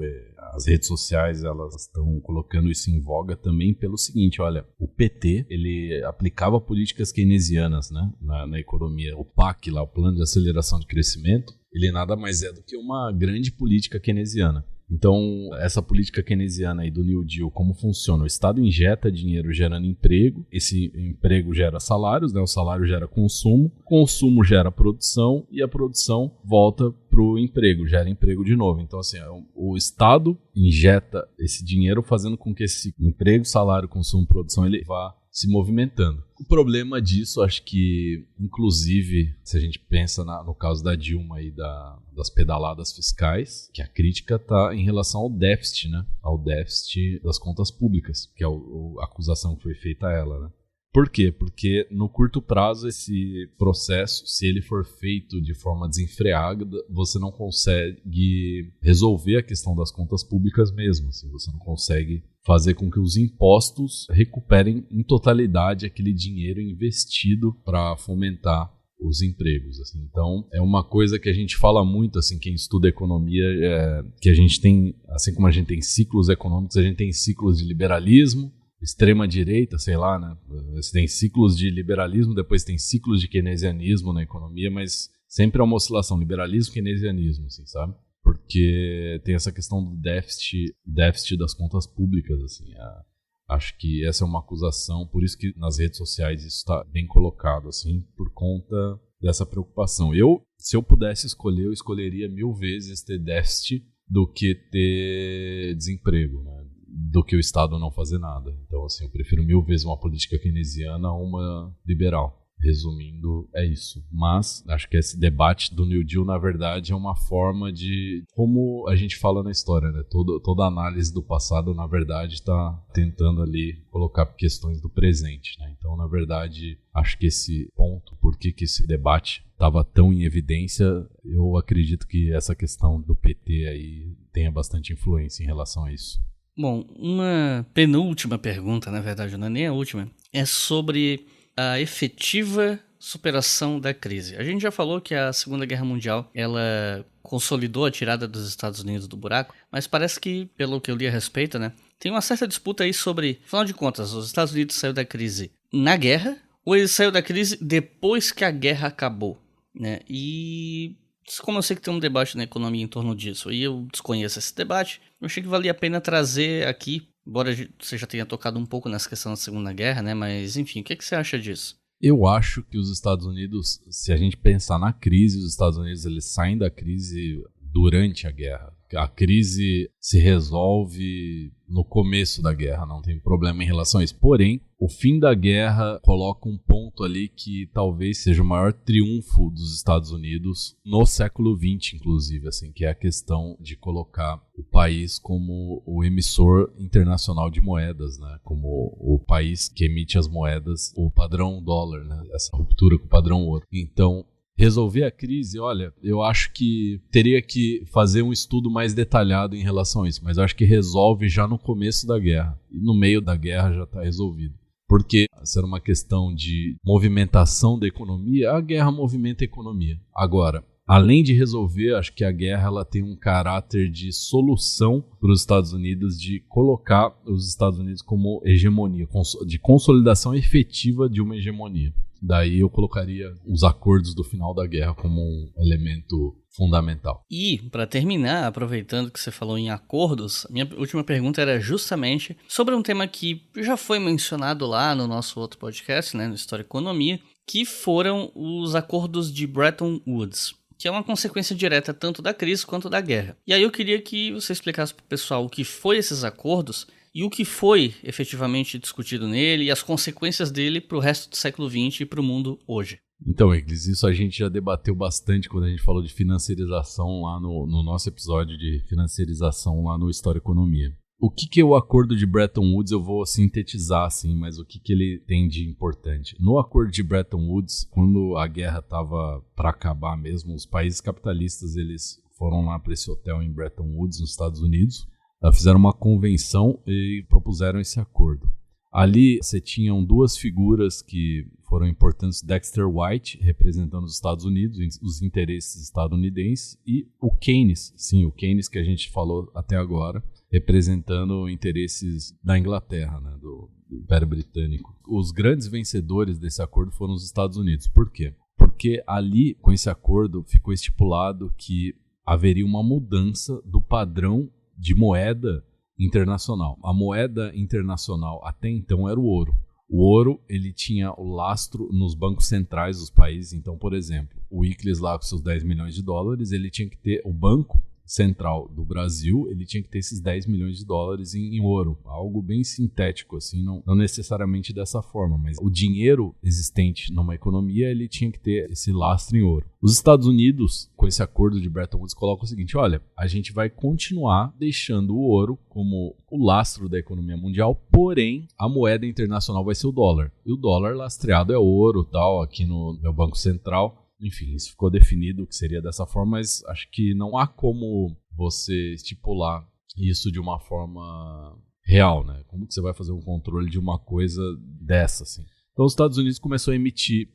as redes sociais elas estão colocando isso em voga também pelo seguinte, olha, o PT, ele aplicava políticas keynesianas, né, na economia. O PAC, lá, o Plano de Aceleração de Crescimento, ele nada mais é do que uma grande política keynesiana. Então, essa política keynesiana aí do New Deal, como funciona? O Estado injeta dinheiro gerando emprego, esse emprego gera salários, né? O salário gera consumo gera produção e a produção volta para o emprego, gera emprego de novo. Então, assim, o Estado injeta esse dinheiro fazendo com que esse emprego, salário, consumo, produção, ele vá se movimentando. O problema disso, acho que, inclusive, se a gente pensa no caso da Dilma e das pedaladas fiscais, que a crítica está em relação ao déficit, né? Ao déficit das contas públicas, que é a acusação que foi feita a ela, né? Por quê? Porque no curto prazo esse processo, se ele for feito de forma desenfreada, você não consegue resolver a questão das contas públicas mesmo. Assim, você não consegue fazer com que os impostos recuperem em totalidade aquele dinheiro investido para fomentar os empregos. Assim. Então, é uma coisa que a gente fala muito, assim, quem estuda economia, que a gente tem, assim como a gente tem ciclos econômicos, a gente tem ciclos de liberalismo, extrema-direita, sei lá, né? Você tem ciclos de liberalismo, depois tem ciclos de keynesianismo na economia, mas sempre é uma oscilação, liberalismo, keynesianismo, assim, sabe? Porque tem essa questão do déficit das contas públicas, assim. Acho que essa é uma acusação, por isso que nas redes sociais isso está bem colocado, assim, por conta dessa preocupação. Se eu pudesse escolher, eu escolheria 1000 vezes ter déficit do que ter desemprego, né? Do que o Estado não fazer nada. Então, assim, eu prefiro 1000 vezes uma política keynesiana a uma liberal. Resumindo, é isso. Mas acho que esse debate do New Deal, na verdade, é uma forma de, como a gente fala na história, né? Toda análise do passado, na verdade, está tentando ali colocar questões do presente, né? Então, na verdade, acho que esse ponto, por que esse debate estava tão em evidência, eu acredito que essa questão do PT aí tenha bastante influência em relação a isso. Bom, uma penúltima pergunta, na verdade, não é nem a última, é sobre a efetiva superação da crise. A gente já falou que a Segunda Guerra Mundial, ela consolidou a tirada dos Estados Unidos do buraco, mas parece que, pelo que eu li a respeito, né, tem uma certa disputa aí sobre, afinal de contas, os Estados Unidos saiu da crise na guerra ou ele saiu da crise depois que a guerra acabou, né? E como eu sei que tem um debate na economia em torno disso, e eu desconheço esse debate, eu achei que valia a pena trazer aqui Embora você já tenha tocado um pouco nessa questão da Segunda Guerra, né? Mas, enfim, o que você acha disso? Eu acho que os Estados Unidos, se a gente pensar na crise, os Estados Unidos eles saem da crise durante a guerra. A crise se resolve no começo da guerra, não tem problema em relação a isso. Porém, o fim da guerra coloca um ponto ali que talvez seja o maior triunfo dos Estados Unidos no século XX, inclusive, assim, que é a questão de colocar o país como o emissor internacional de moedas, né? Como o país que emite as moedas, o padrão dólar, né? Essa ruptura com o padrão ouro. Então, resolver a crise, olha, eu acho que teria que fazer um estudo mais detalhado em relação a isso, mas eu acho que resolve já no começo da guerra, e no meio da guerra já está resolvido. Porque se era uma questão de movimentação da economia, a guerra movimenta a economia. Agora, além de resolver, acho que a guerra ela tem um caráter de solução para os Estados Unidos, de colocar os Estados Unidos como hegemonia, de consolidação efetiva de uma hegemonia. Daí eu colocaria os acordos do final da guerra como um elemento fundamental. E, para terminar, aproveitando que você falou em acordos, minha última pergunta era justamente sobre um tema que já foi mencionado lá no nosso outro podcast, né, no História e Economia, que foram os acordos de Bretton Woods, que é uma consequência direta tanto da crise quanto da guerra. E aí eu queria que você explicasse para o pessoal o que foi esses acordos e o que foi efetivamente discutido nele e as consequências dele para o resto do século XX e para o mundo hoje. Então, Eglis, isso a gente já debateu bastante quando a gente falou de financiarização lá no nosso episódio de financiarização lá no História e Economia. O que é o acordo de Bretton Woods? Eu vou sintetizar assim, mas o que ele tem de importante? No acordo de Bretton Woods, quando a guerra estava para acabar mesmo, os países capitalistas eles foram lá para esse hotel em Bretton Woods, nos Estados Unidos, fizeram uma convenção e propuseram esse acordo. Ali você tinham duas figuras que foram importantes, Dexter White, representando os Estados Unidos, os interesses estadunidenses, e o Keynes, sim, o Keynes que a gente falou até agora, representando interesses da Inglaterra, né, do Império Britânico. Os grandes vencedores desse acordo foram os Estados Unidos. Por quê? Porque ali, com esse acordo, ficou estipulado que haveria uma mudança do padrão de moeda internacional. A moeda internacional até então era o ouro. O ouro ele tinha o lastro nos bancos centrais dos países. Então, por exemplo, o Icles lá com seus 10 milhões de dólares, ele tinha que ter o banco central do Brasil, ele tinha que ter esses 10 milhões de dólares em ouro. Algo bem sintético, assim, não necessariamente dessa forma, mas o dinheiro existente numa economia, ele tinha que ter esse lastro em ouro. Os Estados Unidos, com esse acordo de Bretton Woods, colocam o seguinte, olha, a gente vai continuar deixando o ouro como o lastro da economia mundial, porém, a moeda internacional vai ser o dólar. E o dólar lastreado é ouro, tal, aqui no meu Banco Central. Enfim, isso ficou definido que seria dessa forma, mas acho que não há como você estipular isso de uma forma real, né? Como que você vai fazer um controle de uma coisa dessa, assim? Então, os Estados Unidos começou a emitir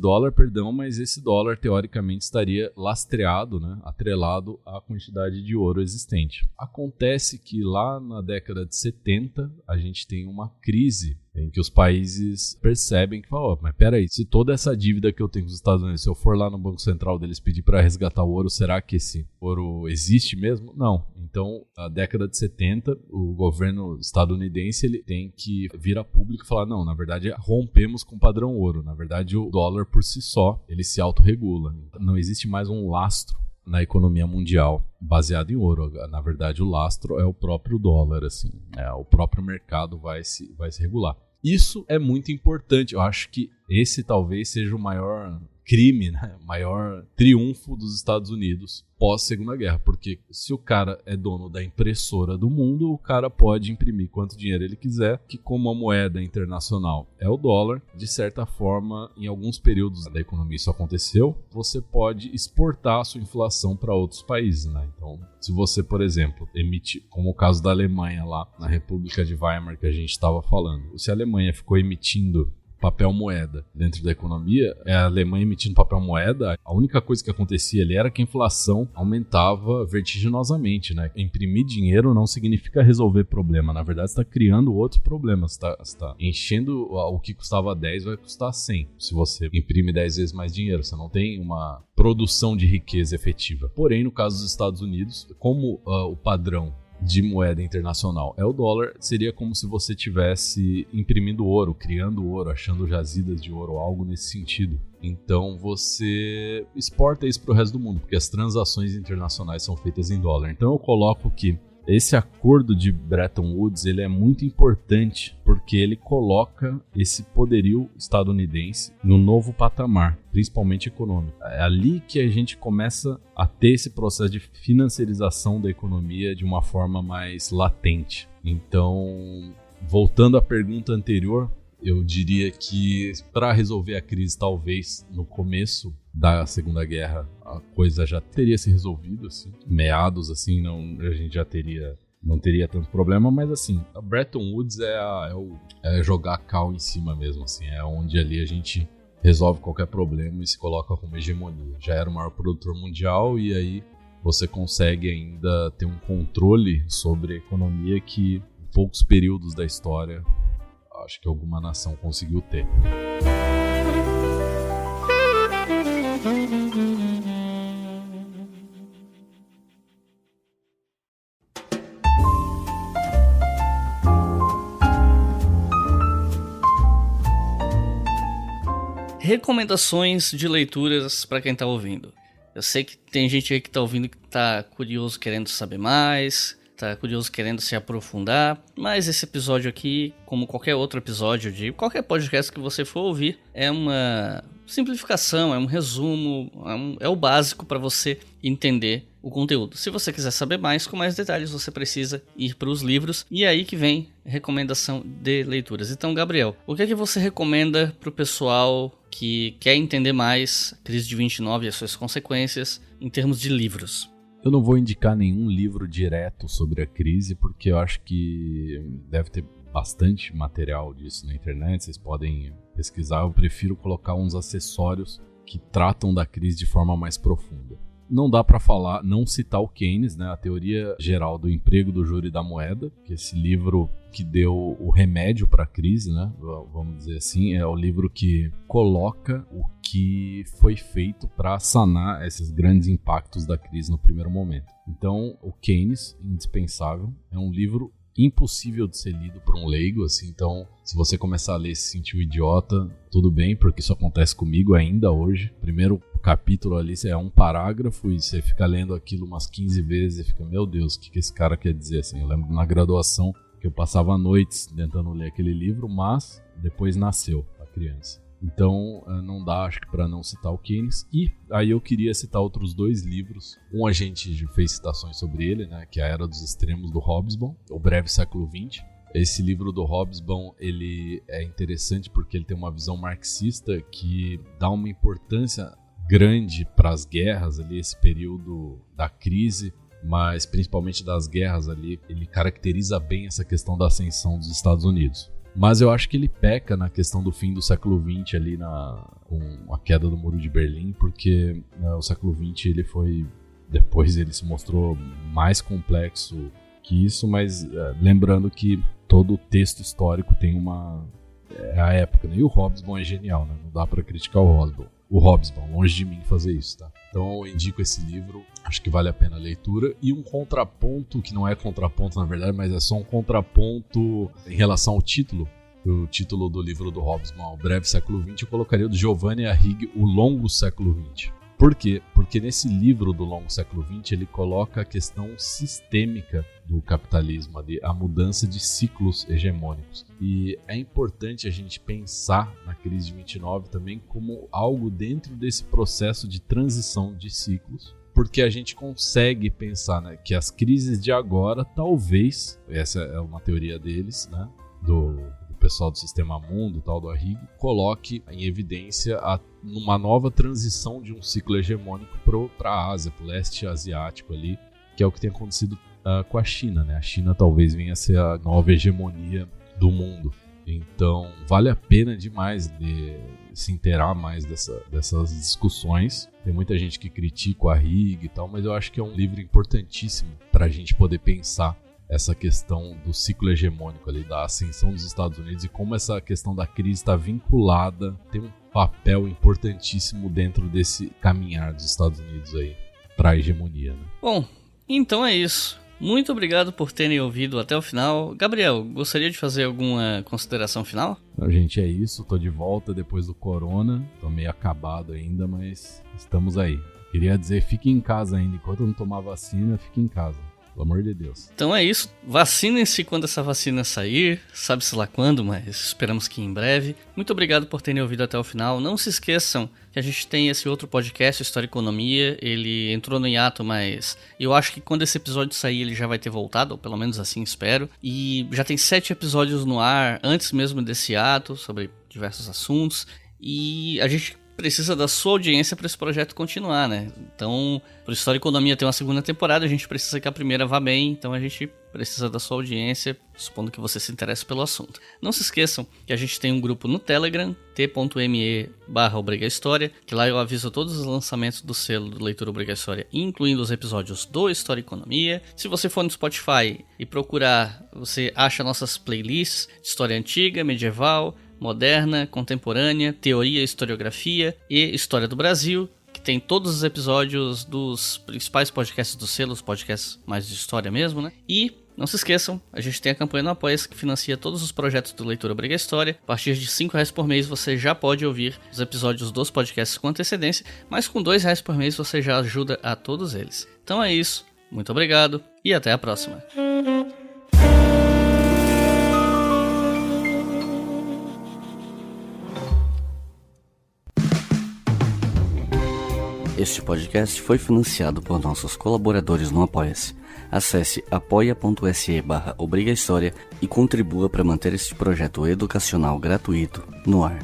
dólar, mas esse dólar, teoricamente, estaria lastreado, né? Atrelado à quantidade de ouro existente. Acontece que lá na década de 70, a gente tem uma crise em que os países percebem que falam, mas peraí, se toda essa dívida que eu tenho com os Estados Unidos, se eu for lá no Banco Central deles pedir para resgatar o ouro, será que esse ouro existe mesmo? Não. Então, na década de 70, o governo estadunidense ele tem que vir a público e falar, não, na verdade, rompemos com o padrão ouro. Na verdade, o dólar por si só, ele se autorregula. Não existe mais um lastro na economia mundial baseado em ouro. Na verdade, o lastro é o próprio dólar, assim. O próprio mercado vai se regular. Isso é muito importante. Eu acho que esse talvez seja o maior crime, né? O maior triunfo dos Estados Unidos pós-Segunda Guerra. Porque se o cara é dono da impressora do mundo, o cara pode imprimir quanto dinheiro ele quiser, que como a moeda internacional é o dólar, de certa forma, em alguns períodos da economia isso aconteceu, você pode exportar a sua inflação para outros países, né? Então, se você, por exemplo, emite, como o caso da Alemanha lá na República de Weimar que a gente estava falando, se a Alemanha ficou emitindo papel moeda dentro da economia, a Alemanha emitindo papel moeda, a única coisa que acontecia ali era que a inflação aumentava vertiginosamente, né? Imprimir dinheiro não significa resolver problema, na verdade você está criando outro problema, você está enchendo o que custava 10 vai custar 100, se você imprime 10 vezes mais dinheiro, você não tem uma produção de riqueza efetiva. Porém, no caso dos Estados Unidos, como o padrão de moeda internacional. O dólar seria como se você estivesse imprimindo ouro, criando ouro, achando jazidas de ouro, algo nesse sentido. Então você exporta isso para o resto do mundo, porque as transações internacionais são feitas em dólar. Então eu coloco que esse acordo de Bretton Woods ele é muito importante porque ele coloca esse poderio estadunidense no novo patamar, principalmente econômico. É ali que a gente começa a ter esse processo de financiarização da economia de uma forma mais latente. Então, voltando à pergunta anterior, eu diria que para resolver a crise, talvez no começo da Segunda Guerra, a coisa já teria se resolvido, assim. Meados, assim, a gente já não teria tanto problema, mas assim, a Bretton Woods é jogar cal em cima mesmo, assim, é onde ali a gente resolve qualquer problema e se coloca como hegemonia. Já era o maior produtor mundial e aí você consegue ainda ter um controle sobre a economia que em poucos períodos da história acho que alguma nação conseguiu ter. Recomendações de leituras para quem tá ouvindo. Eu sei que tem gente aí que tá ouvindo que tá curioso, querendo saber mais, tá curioso, querendo se aprofundar, mas esse episódio aqui, como qualquer outro episódio de qualquer podcast que você for ouvir, é uma simplificação, é um resumo, é o básico para você entender o conteúdo. Se você quiser saber mais, com mais detalhes, você precisa ir para os livros, e é aí que vem recomendação de leituras. Então, Gabriel, o que é que você recomenda para o pessoal que quer entender mais a crise de 29 e as suas consequências em termos de livros? Eu não vou indicar nenhum livro direto sobre a crise, porque eu acho que deve ter bastante material disso na internet, vocês podem pesquisar. Eu prefiro colocar uns acessórios que tratam da crise de forma mais profunda. Não dá para falar, não citar o Keynes, né, a teoria geral do emprego, do juro e da moeda, que esse livro que deu o remédio para a crise, né, vamos dizer assim, é o livro que coloca o que foi feito para sanar esses grandes impactos da crise no primeiro momento. Então, o Keynes, indispensável, é um livro impossível de ser lido por um leigo, assim. Então, se você começar a ler e se sentir um idiota, tudo bem, porque isso acontece comigo ainda hoje. Primeiro capítulo ali é um parágrafo e você fica lendo aquilo umas 15 vezes e fica, meu Deus, o que esse cara quer dizer, assim? Eu lembro na graduação que eu passava noites tentando ler aquele livro, mas depois nasceu a criança. Então, não dá, acho que, para não citar o Keynes. E aí eu queria citar outros dois livros. Um a gente fez citações sobre ele, né, que é A Era dos Extremos, do Hobsbawm, O Breve Século XX. Esse livro do Hobsbawm, ele é interessante porque ele tem uma visão marxista que dá uma importância grande para as guerras ali, esse período da crise, mas principalmente das guerras ali. Ele caracteriza bem essa questão da ascensão dos Estados Unidos. Mas eu acho que ele peca na questão do fim do século XX ali com a queda do Muro de Berlim, porque o século XX depois ele se mostrou mais complexo que isso, mas lembrando que todo o texto histórico tem a época, né? E o Hobsbawm é genial, né? Não dá para criticar o Hobsbawm, longe de mim fazer isso, tá? Então eu indico esse livro, acho que vale a pena a leitura. E um contraponto, que não é contraponto na verdade, mas é só um contraponto em relação ao título. O título do livro do Hobsbawm, O Breve Século XX, eu colocaria o do Giovanni Arrighi, O Longo Século XX. Por quê? Porque nesse livro do Longo Século XX ele coloca a questão sistêmica do capitalismo, a mudança de ciclos hegemônicos. E é importante a gente pensar na crise de 29 também como algo dentro desse processo de transição de ciclos, porque a gente consegue pensar, né, que as crises de agora, talvez, essa é uma teoria deles, né, do pessoal do Sistema Mundo, tal, do Arrighi, coloque em evidência uma nova transição de um ciclo hegemônico para a Ásia, para o leste asiático ali, que é o que tem acontecido com a China, né? A China talvez venha a ser a nova hegemonia do mundo. Então, vale a pena demais de se inteirar mais dessas discussões. Tem muita gente que critica o Arrighi e tal, mas eu acho que é um livro importantíssimo para a gente poder pensar essa questão do ciclo hegemônico ali, da ascensão dos Estados Unidos e como essa questão da crise está vinculada, tem um papel importantíssimo dentro desse caminhar dos Estados Unidos aí para a hegemonia, né? Bom, então é isso. Muito obrigado por terem ouvido até o final. Gabriel, gostaria de fazer alguma consideração final? Não, gente, é isso. Tô de volta depois do corona. Tô meio acabado ainda, mas estamos aí. Queria dizer, fique em casa ainda. Enquanto eu não tomar vacina, fique em casa. Pelo amor de Deus. Então é isso. Vacinem-se quando essa vacina sair. Sabe-se lá quando, mas esperamos que em breve. Muito obrigado por terem ouvido até o final. Não se esqueçam que a gente tem esse outro podcast, História e Economia. Ele entrou no hiato, mas eu acho que quando esse episódio sair ele já vai ter voltado, ou pelo menos assim espero. E já tem 7 episódios no ar, antes mesmo desse hiato, sobre diversos assuntos. E a gente precisa da sua audiência para esse projeto continuar, né? Então, para História e Economia ter uma segunda temporada, a gente precisa que a primeira vá bem, então a gente precisa da sua audiência, supondo que você se interesse pelo assunto. Não se esqueçam que a gente tem um grupo no Telegram, t.me/obrigahistoria, que lá eu aviso todos os lançamentos do selo do Leitura Obriga História, incluindo os episódios do História e Economia. Se você for no Spotify e procurar, você acha nossas playlists de história antiga, medieval, moderna, contemporânea, teoria e historiografia e história do Brasil, que tem todos os episódios dos principais podcasts do selo, os podcasts mais de história mesmo, né? E não se esqueçam, a gente tem a campanha no Apoia-se que financia todos os projetos do Leitura Obriga História. A partir de R$5 por mês você já pode ouvir os episódios dos podcasts com antecedência, mas com R$2 por mês você já ajuda a todos eles. Então é isso, muito obrigado e até a próxima. Este podcast foi financiado por nossos colaboradores no Apoia-se. Acesse apoia.se/obrigahistoria e contribua para manter este projeto educacional gratuito no ar.